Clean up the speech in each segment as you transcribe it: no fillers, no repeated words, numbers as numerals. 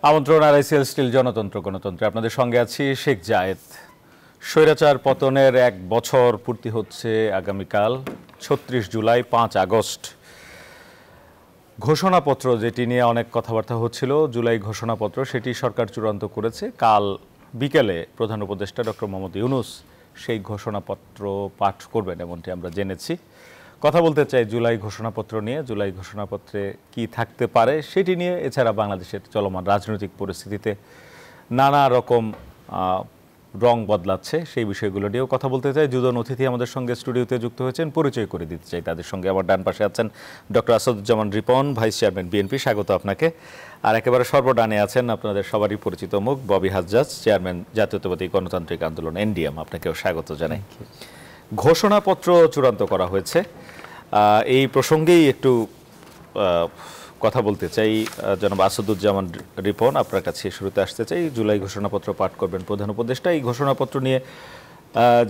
আমন্ত্রণ RICL still জনতন্ত্র গণতন্ত্রে আপনাদের সঙ্গে আছি শেখ জায়েদ। স্বৈরাচার পতনের 1 বছর পূর্তি হচ্ছে আগামীকাল 36 জুলাই 5 আগস্ট। ঘোষণাপত্র যেটি নিয়ে অনেক কথাবার্তা হচ্ছিল, জুলাই ঘোষণাপত্র, সেটি সরকার চূড়ান্ত করেছে। কাল বিকেলে প্রধান উপদেষ্টা ডক্টর মোহাম্মদ ইউনূস সেই ঘোষণাপত্র পাঠ করবেন এমনটি আমরা জেনেছি। কথা বলতে চাই জুলাই ঘোষণাপত্র নিয়ে, জুলাই ঘোষণাপত্রে কি থাকতে পারে সেটি নিয়ে, এছাড়া বাংলাদেশের চলমান রাজনৈতিক পরিস্থিতিতে নানা রকম রং বদলাচ্ছে সেই বিষয়গুলো নিয়েও কথা বলতে চাই। দুজন অতিথি আমাদের সঙ্গে স্টুডিওতে যুক্ত হয়েছেন, পরিচয় করে দিতে চাই তাদের সঙ্গে। আমার ডান পাশে আছেন doctor Asaduzzaman Ripon, vice chairman BNP, স্বাগত আপনাকে। আর একেবারে সর্বডানে আছেন আপনাদের সবারই পরিচিত মুখ ববি হাজ্জাজ, চেয়ারম্যান জাতীয়তাবাদী গণতান্ত্রিক আন্দোলন এনডিএম, আপনাকেও স্বাগত জানাই। ঘোষণাপত্র চূড়ান্ত করা হয়েছে, এই প্রসঙ্গেই একটু কথা বলতে চাই। জনাব আসাদুজ্জামান রিপন, আপনার কাছে শুরুতে আসতে চাই। জুলাই ঘোষণাপত্র পাঠ করবেন প্রধান উপদেষ্টা। এই ঘোষণাপত্র নিয়ে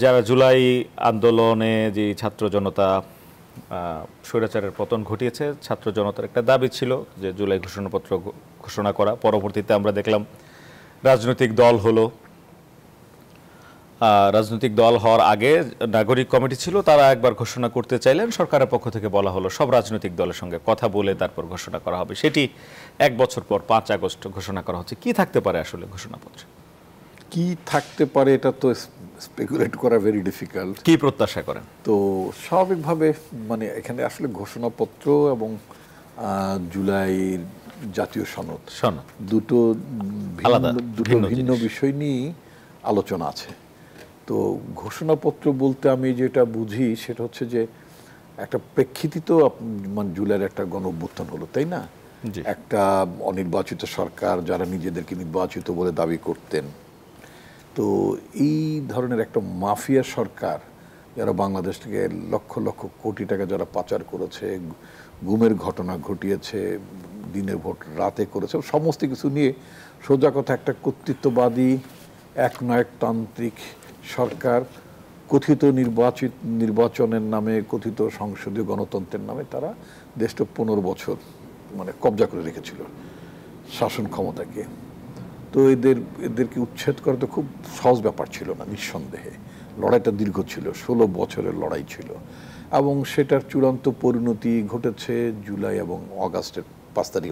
যারা জুলাই আন্দোলনে যে ছাত্র জনতা স্বৈরাচারের পতন ঘটিয়েছে, ছাত্র জনতার একটা দাবি ছিল যে জুলাই ঘোষণাপত্র ঘোষণা করা। পরবর্তীতে আমরা দেখলাম রাজনৈতিক দল হলো, রাজনৈতিক দল হওয়ার আগে নাগরিক কমিটি ছিল, তারা একবার ঘোষণা করতে চাইলেন, সরকারের পক্ষ থেকে বলা হলো সব রাজনৈতিক দলের সঙ্গে কথা বলে তারপর ঘোষণা করা হবে। সেটি 1 বছর পর 5 আগস্ট ঘোষণা করা হচ্ছে। কি থাকতে পারে আসলে ঘোষণাপত্রে? কি থাকতে পারে এটা তো স্পেকুলেট করা ভেরি ডিফিকাল্ট। কি প্রত্যাশা করেন? তো স্বাভাবিকভাবে মানে এখানে আসলে ঘোষণাপত্র এবং জুলাইয়ের জাতীয় সনদ দুটো ভিন্ন বিষয় নিয়ে আলোচনা আছে। তো ঘোষণাপত্র বলতে আমি যেটা বুঝি সেটা হচ্ছে যে একটা প্রেক্ষিতই তো মানে জুলাইয়ের একটা গণ অভ্যুত্থান হলো, তাই না? একটা অনির্বাচিত সরকার যারা নিজেদেরকে নির্বাচিত বলে দাবি করতেন, তো এই ধরনের একটা মাফিয়া সরকার যারা বাংলাদেশ থেকে লক্ষ লক্ষ কোটি টাকা যারা পাচার করেছে, গুমের ঘটনা ঘটিয়েছে, দিনের ভোট রাতে করেছে, সমস্ত কিছু নিয়ে সোজা কথা একটা কর্তৃত্ববাদী একনায়কতান্ত্রিক সরকার কথিত নির্বাচনের নামে, কথিত সংসদীয় গণতন্ত্রের নামে তারা দেশটা 15 বছর মানে কবজা করে রেখেছিল শাসন ক্ষমতাকে। তো এদেরকে উচ্ছেদ করা তো খুব সহজ ব্যাপার ছিল না, নিঃসন্দেহে। লড়াইটা দীর্ঘ ছিল, 16 বছরের লড়াই ছিল, এবং সেটার চূড়ান্ত পরিণতি ঘটেছে জুলাই এবং আগস্টের 5 তারিখ,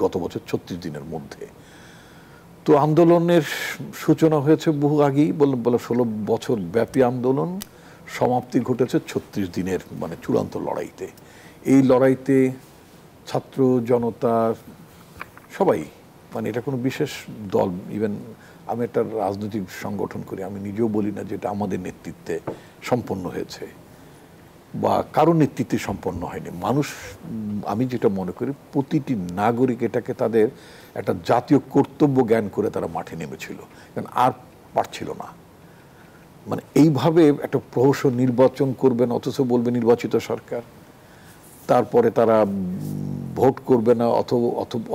গত বছর 36 দিনের মধ্যে। তো আন্দোলনের সূচনা হয়েছে বহু আগেই, বলে 16 বছর ব্যাপী আন্দোলন, সমাপ্তি ঘটেছে 36 দিনের মানে চূড়ান্ত লড়াইতে। এই লড়াইতে ছাত্র জনতা সবাই, মানে এটা কোনো বিশেষ দল, ইভেন আমি একটা রাজনৈতিক সংগঠন করি, আমি নিজেও বলি না যে এটা আমাদের নেতৃত্বে সম্পন্ন হয়েছে বা কারো নেতৃত্বে সম্পন্ন হয়নি। মানুষ, আমি যেটা মনে করি প্রতিটি নাগরিক এটাকে তাদের একটা জাতীয় কর্তব্য জ্ঞান করে তারা মাঠে নেমেছিল, কারণ আর পারছিল না। মানে এইভাবে একটা প্রহসন নির্বাচন করবেন অথচ বলবে নির্বাচিত সরকার, তারপরে তারা ভোট করবে না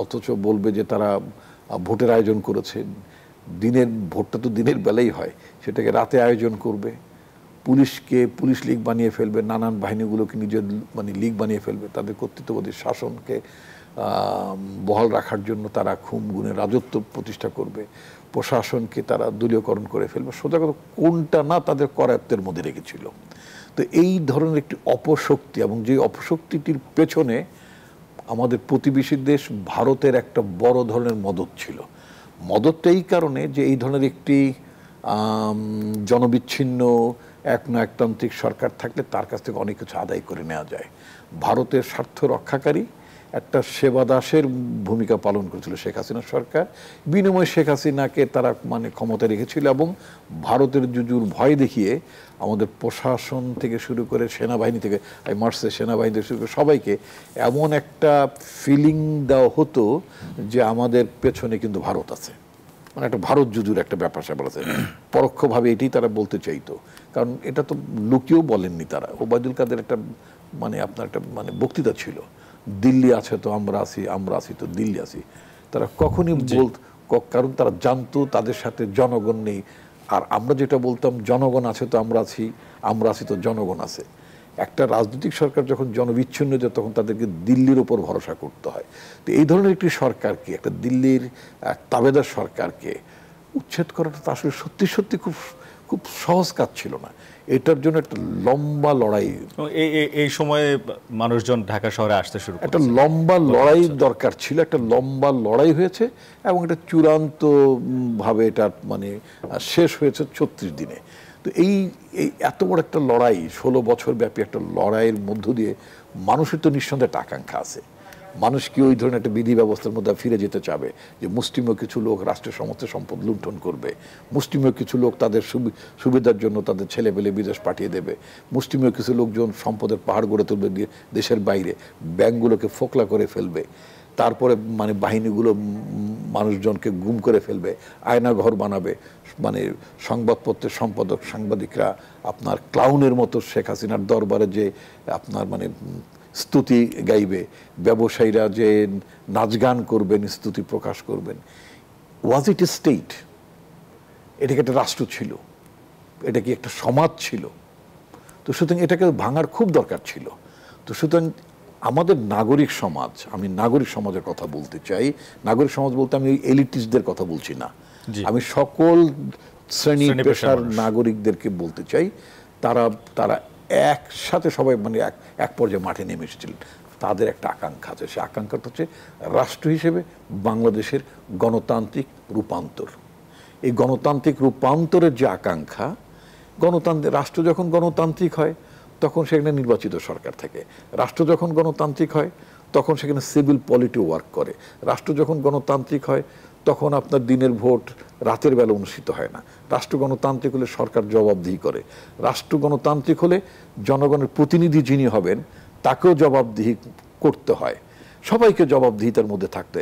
অথচ বলবে যে তারা ভোটের আয়োজন করেছে। দিনের ভোটটা তো দিনের বেলাই হয়, সেটাকে রাতে আয়োজন করবে। পুলিশ লীগ বানিয়ে ফেলবে, নানান বাহিনীগুলোকে নিজের মানে লীগ বানিয়ে ফেলবে, তাদের কর্তৃত্ববাদী শাসনকে বহাল রাখার জন্য তারা খুন গুণের রাজত্ব প্রতিষ্ঠা করবে, প্রশাসনকে তারা দলীয়করণ করে ফেলবে। সোজা কথা কোনটা না তাদের করায়ত্তের মধ্যে রেখেছিল। তো এই ধরনের একটি অপশক্তি, এবং যে অপশক্তিটির পেছনে আমাদের প্রতিবেশী দেশ ভারতের একটা বড় ধরনের মদত ছিল। মদতটা এই কারণে যে এই ধরনের একটি জনবিচ্ছিন্ন একনায়কতান্ত্রিক সরকার থাকলে তার কাছ থেকে অনেক কিছু আদায় করে নেওয়া যায়। ভারতের স্বার্থ রক্ষাকারী একটা সেবাদাসের ভূমিকা পালন করেছিল শেখ হাসিনা সরকার। বিনিময়ে শেখ হাসিনাকে তারা মানে ক্ষমতা রেখেছিল, এবং ভারতের জুজুর ভয় দেখিয়ে আমাদের প্রশাসন থেকে শুরু করে সেনাবাহিনী থেকে, মার্চের সেনাবাহিনী থেকে শুরু করে সবাইকে এমন একটা ফিলিং দেওয়া হতো যে আমাদের পেছনে কিন্তু ভারত আছে, মানে একটা ভারত জুজুর একটা ব্যাপার স্যাপার আছে। পরোক্ষভাবে এটাই তারা বলতে চাইতো, কারণ এটা তো লুকিয়েও বলেননি তারা। ওবায়দুল কাদের একটা মানে আপনার একটা মানে বক্তৃতা ছিল, দিল্লি আছে তো আমরা আছি তো দিল্লি আছি। তারা কখনই কারণ তারা জানতো তাদের সাথে জনগণ নেই। আর আমরা যেটা বলতাম জনগণ আছে তো আমরা আছি তো জনগণ আছে, একটা রাজনৈতিক সরকার যখন জনবিচ্ছিন্ন যায় তখন তাদেরকে দিল্লির ওপর ভরসা করতে হয়। তো এই ধরনের একটি সরকারকে, একটা দিল্লির তাবেদার সরকারকে উচ্ছেদ করাটা তো আসলে সত্যি সত্যি খুব খুব সহজ কাজ ছিল না। এটার জন্য একটা লম্বা লড়াই, এই সময়ে মানুষজন ঢাকা শহরে আসতে শুরু করে, একটা লম্বা লড়াই দরকার ছিল। একটা লম্বা লড়াই হয়েছে এবং এটা চূড়ান্ত ভাবে এটা মানে শেষ হয়েছে 36 দিনে। তো এই এত বড় একটা লড়াই, 16 বছর ব্যাপী একটা লড়াইয়ের মধ্য দিয়ে মানুষের তো নিঃসন্দেহে একটা আকাঙ্ক্ষা আছে। মানুষ কি ওই ধরনের একটা বিধি ব্যবস্থার মধ্যে ফিরে যেতে চাবে যে মুষ্টিমেয় কিছু লোক রাষ্ট্রের সমস্ত সম্পদ লুণ্ঠন করবে, মুষ্টিমেয় কিছু লোক তাদের সুবিধার জন্য তাদের ছেলেপেলে বিদেশ পাঠিয়ে দেবে, মুষ্টিমেয় কিছু লোকজন সম্পদের পাহাড় গড়ে তুলবে দিয়ে দেশের বাইরে, ব্যাংকগুলোকে ফোকলা করে ফেলবে, তারপরে মানে বাহিনীগুলো মানুষজনকে গুম করে ফেলবে, আয়না ঘর বানাবে, মানে সংবাদপত্রের সম্পাদক সাংবাদিকরা আপনার ক্লাউনের মতো শেখ হাসিনার দরবারে যে আপনার মানে স্তুতি গাইবে, ব্যবসায়ীরা যে নাচ গান করবেন, স্তুতি প্রকাশ করবেন। ওয়াজ ইট এ স্টেট? এটা কি একটা রাষ্ট্র ছিল? এটা কি একটা সমাজ ছিল? তো সুতরাং এটাকে ভাঙার খুব দরকার ছিল। তো সুতরাং আমাদের নাগরিক সমাজ, আমি নাগরিক সমাজের কথা বলতে চাই। নাগরিক সমাজ বলতে আমি এলিটিস্টদের কথা বলছি না, আমি সকল শ্রেণী পেশার নাগরিকদেরকে বলতে চাই। তারা একসাথে সবাই মানে এক পর্যায়ে মাঠে নেমে এসেছিলেন। তাদের একটা আকাঙ্ক্ষা আছে, সে আকাঙ্ক্ষাটা হচ্ছে রাষ্ট্র হিসেবে বাংলাদেশের গণতান্ত্রিক রূপান্তর। এই গণতান্ত্রিক রূপান্তরের যে আকাঙ্ক্ষা, রাষ্ট্র যখন গণতান্ত্রিক হয় তখন সেখানে নির্বাচিত সরকার থাকে। রাষ্ট্র যখন গণতান্ত্রিক হয় তখন সেখানে সিভিল পলিটি ওয়ার্ক করে। রাষ্ট্র যখন গণতান্ত্রিক হয় তখন আপনার দিনের ভোট রাতের বেলা অনুষ্ঠিত হয় না। রাষ্ট্র গণতান্ত্রিক হলে সরকার জবাবদিহি করে। রাষ্ট্র গণতান্ত্রিক হলে জনগণের প্রতিনিধি যিনি হবেন তাকেও জবাবদিহি করতে হয়, সবাইকে জবাবদিহিতার মধ্যে থাকতে।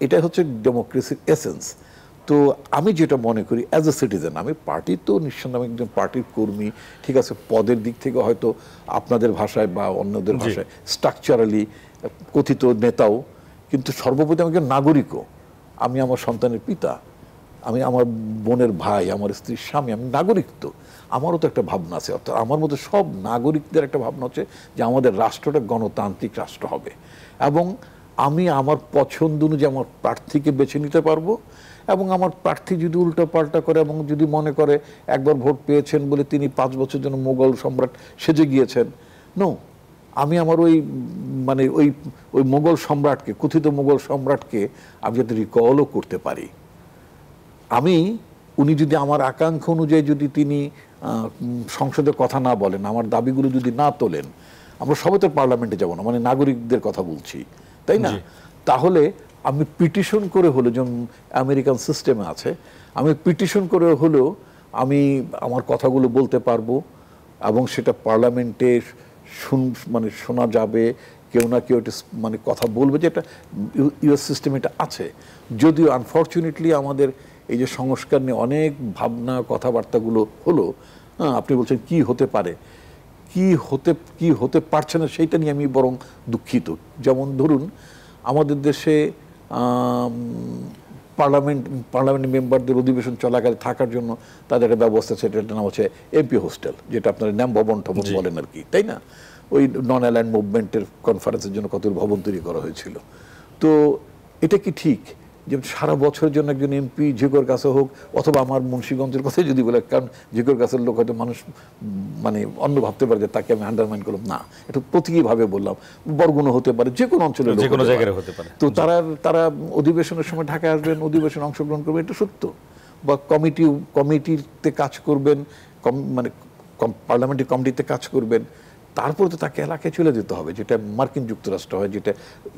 এটা হচ্ছে ডেমোক্রেসির এসেন্স। তো আমি যেটা মনে করি অ্যাজ এ সিটিজেন, আমি পার্টি তো নিঃসন্দেহে আমি একজন পার্টির কর্মী, ঠিক আছে, পদের দিক থেকে হয়তো আপনাদের ভাষায় বা অন্যদের ভাষায় স্ট্রাকচারালি কথিত নেতাও, কিন্তু সর্বোপরি আমি একজন নাগরিকও। আমি আমার সন্তানের পিতা, আমি আমার বোনের ভাই, আমার স্ত্রীর স্বামী, আমি নাগরিক। তো আমারও তো একটা ভাবনা আছে, অর্থাৎ আমার মধ্যে সব নাগরিকদের একটা ভাবনা হচ্ছে যে আমাদের রাষ্ট্রটা গণতান্ত্রিক রাষ্ট্র হবে এবং আমি আমার পছন্দ অনুযায়ী আমার প্রার্থীকে বেছে নিতে পারবো। এবং আমার প্রার্থী যদি উল্টো পাল্টা করে এবং যদি মনে করে একবার ভোট পেয়েছেন বলে তিনি 5 বছর জন্য মোগল সম্রাট সেজে গিয়েছেন, নো, আমি আমার মানে ওই মোগল সম্রাটকে, কথিত মোগল সম্রাটকে আমি যাতে রিকলও করতে পারি। উনি যদি আমার আকাঙ্ক্ষা অনুযায়ী যদি তিনি সংসদে কথা না বলেন, আমার দাবিগুলো যদি না তোলেন, আমরা সবাই তো পার্লামেন্টে যাব না, মানে নাগরিকদের কথা বলছি, তাই না? তাহলে আমি পিটিশন করে হলো, যেমন আমেরিকান সিস্টেমে আছে, আমি পিটিশন করে হলেও আমি আমার কথাগুলো বলতে পারবো এবং সেটা পার্লামেন্টে মানে শোনা যাবে, কেউ না কেউ এটা মানে কথা বলবে, যে এটা ইউএস সিস্টেম এটা আছে। যদিও আনফর্চুনেটলি আমাদের এই যে সংস্কার নিয়ে অনেক ভাবনা কথাবার্তাগুলো হলো, আপনি বলছেন কি হতে পারে, কি হতে পারছে না সেইটা নিয়ে আমি বরং দুঃখিত। যেমন ধরুন আমাদের দেশে পার্লামেন্ট মেম্বারদের অধিবেশন চলাকালে থাকার জন্য তাদের একটা ব্যবস্থা, সেটার নাম হচ্ছে এমপি হোস্টেল, যেটা আপনার ন্যাম ভবন টবন বলেন আর কি, তাই না? ওই নন অ্যালাইন্ড মুভমেন্টের কনফারেন্সের জন্য কত ভবন তৈরি করা হয়েছিল। তো এটা কি ঠিক যে সারা বছরের জন্য একজন এমপি ঝিকোর কাছে হোক, অথবা আমার মুন্সিগঞ্জের কথা যদি বলে, কারণ ঝিকোর কাছের লোক হয়তো মানুষ মানে অন্য ভাবতে পারে যে তাকে আমি আন্ডারমাইন করলাম, না, একটু প্রতীকীভাবে বললাম, বরগুনা হতে পারে, যে কোনো অঞ্চলের লোক হতে পারে। তো তারা অধিবেশনের সময় ঢাকায় আসবেন, অধিবেশনে অংশগ্রহণ করবেন, এটা সত্য। বা কমিটিতে কাজ করবেন, মানে পার্লামেন্টারি কমিটিতে কাজ করবেন, তারপরে তো তাকে এলাকায় চলে যেতে হবে, যেটা মার্কিন যুক্তরাষ্ট্র হয়, যেটা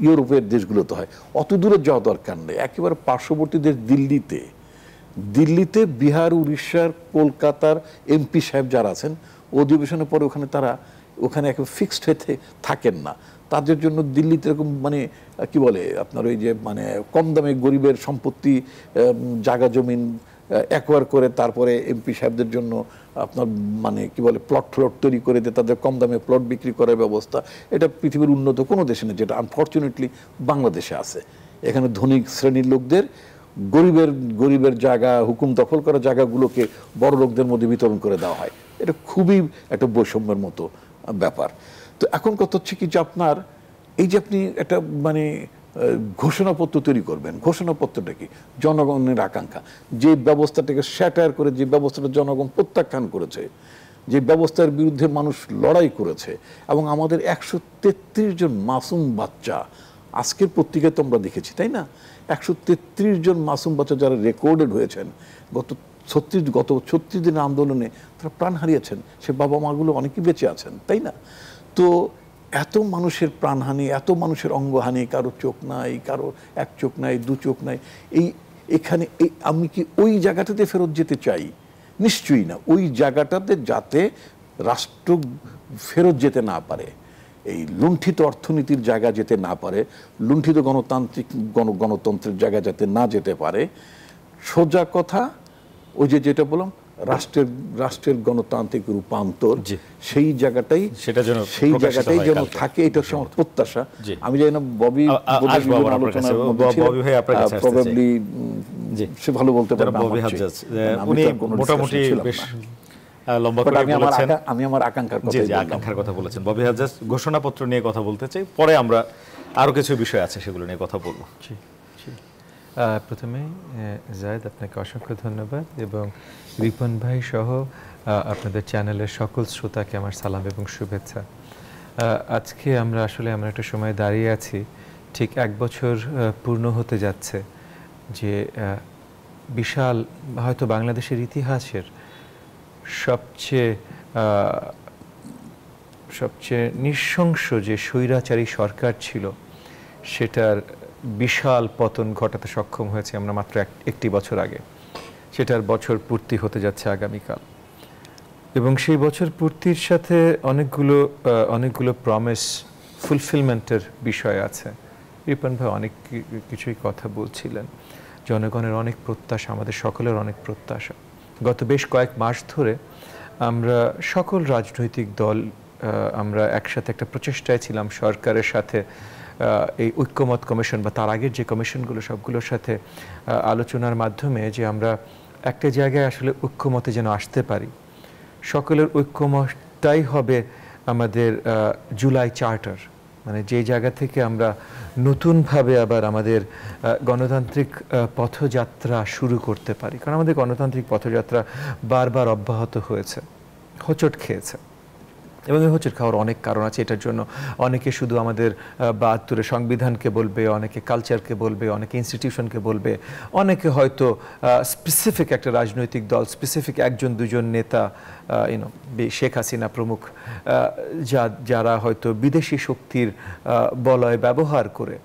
ইউরোপের দেশগুলোতে হয়। অত দূরে যাওয়া দরকার নেই। একেবারে পার্শ্ববর্তী দেশ দিল্লিতে বিহার, উড়িষ্যার, কলকাতার এমপি সাহেব যারা আছেন, অধিবেশনের পরে ওখানে একেবারে ফিক্সড হয়ে থাকেন না। তাদের জন্য দিল্লিতে এরকম মানে কি বলে আপনার ওই যে মানে কম দামে গরিবের সম্পত্তি, জায়গা জমিন অ্যাকোয়ার করে তারপরে এমপি সাহেবদের জন্য আপনার মানে কি বলে প্লট তৈরি করে দিয়ে তাদের কম দামে প্লট বিক্রি করার ব্যবস্থা, এটা পৃথিবীর উন্নত কোনো দেশে নেই, যেটা আনফর্চুনেটলি বাংলাদেশে আছে। এখানে ধনী শ্রেণীর লোকদের গরিবের জায়গা, হুকুম দখল করা জায়গাগুলোকে বড় লোকদের মধ্যে বিতরণ করে দেওয়া হয়। এটা খুবই একটা বৈষম্যের মতো ব্যাপার। তো এখন কথা হচ্ছে কি যে আপনার এই যে আপনি একটা মানে ঘোষণাপত্র তৈরি করবেন, ঘোষণাপত্রটা কি জনগণের আকাঙ্ক্ষা, যে ব্যবস্থাটাকে স্যাটায়ার করে, যে ব্যবস্থাটা জনগণ প্রত্যাখ্যান করেছে, যে ব্যবস্থার বিরুদ্ধে মানুষ লড়াই করেছে, এবং আমাদের 133 জন মাসুম বাচ্চা আজকের পত্রিকায় তো আমরা দেখেছি, তাই না? 133 জন মাসুম বাচ্চা যারা রেকর্ডেড হয়েছেন গত 36 দিনের আন্দোলনে, তারা প্রাণ হারিয়েছেন। সে বাবা মাগুলো অনেকেই বেঁচে আছেন, তাই না? তো এত মানুষের প্রাণহানি, এত মানুষের অঙ্গহানি, কারো চোখ নাই, কারো এক চোখ নাই, দু চোখ নাই, এখানে আমি কি ওই জায়গাটাতে ফেরত যেতে চাই? নিশ্চয়ই না। ওই জায়গাটাতে যাতে রাষ্ট্র ফেরত যেতে না পারে, এই লুণ্ঠিত অর্থনীতির জায়গা যেতে না পারে, লুণ্ঠিত গণতন্ত্রের জায়গা যাতে না যেতে পারে। সোজা কথা, ওই যেটা বললাম, রাষ্ট্রের গণতান্ত্রিক রূপান্তর, সেই জায়গাটাই যেন থাকে, এটা হচ্ছে আমার প্রত্যাশা। আমি জানি না ববি প্রবাবলি সে ভালো বলতে পারে, মোটামুটি বেশ লম্বা করে বলেছেন। আমি আমার আকাঙ্ক্ষার কথা বলেছেন। ববি হাজ্জাজ, ঘোষণাপত্র নিয়ে কথা বলতে চাই, পরে আমরা আরো কিছু বিষয় আছে সেগুলো নিয়ে কথা বলবো। প্রথমে জায়েদ, আপনাকে অসংখ্য ধন্যবাদ, এবং রিপন ভাই সহ আপনাদের চ্যানেলের সকল শ্রোতাকে আমার সালাম এবং শুভেচ্ছা। আজকে আমরা আসলে এমন একটা সময় দাঁড়িয়ে আছি, ঠিক 1 বছর পূর্ণ হতে যাচ্ছে, যে বিশাল, হয়তো বাংলাদেশের ইতিহাসের সবচেয়ে নৃশংস যে স্বৈরাচারী সরকার ছিল, সেটার বিশাল পতন ঘটাতে সক্ষম হয়েছে আমরা মাত্র একটি বছর আগে। সেটার বছর পূর্তি হতে যাচ্ছে আগামীকাল, এবং সেই বছর পূর্তির সাথে অনেকগুলো প্রমিস ফুলফিলমেন্টের বিষয় আছে। রিপন ভাই অনেক কিছুই কথা বলছিলেন। জনগণের অনেক প্রত্যাশা, আমাদের সকলের অনেক প্রত্যাশা। গত বেশ কয়েক মাস ধরে আমরা সকল রাজনৈতিক দল আমরা একসাথে একটা প্রচেষ্টায় ছিলাম সরকারের সাথে এই ঐক্যমত কমিশন বা তার আগের যে কমিশনগুলো, সবগুলোর সাথে আলোচনার মাধ্যমে যে আমরা একটা জায়গায় আসলে ঐক্যমতে যেন আসতে পারি। সকলের ঐক্যমতটাই হবে আমাদের জুলাই চার্টার, মানে যে জায়গা থেকে আমরা নতুনভাবে আবার আমাদের গণতান্ত্রিক পথযাত্রা শুরু করতে পারি। কারণ আমাদের গণতান্ত্রিক পথযাত্রা বারবার অব্যাহত হয়েছে, হোঁচট খেয়েছে, এবং এই হোঁচট খাওয়ার অনেক কারণ আছে। এটার জন্য অনেকে শুধু আমাদের ৭২ সংবিধানকে বলবে, অনেকে কালচারকে বলবে, অনেকে ইনস্টিটিউশনকে বলবে, অনেকে হয়তো স্পেসিফিক একটা রাজনৈতিক দল, স্পেসিফিক 1-2 নেতা, শেখ হাসিনা প্রমুখ, যারা হয়তো বিদেশি শক্তির বলয় ব্যবহার করে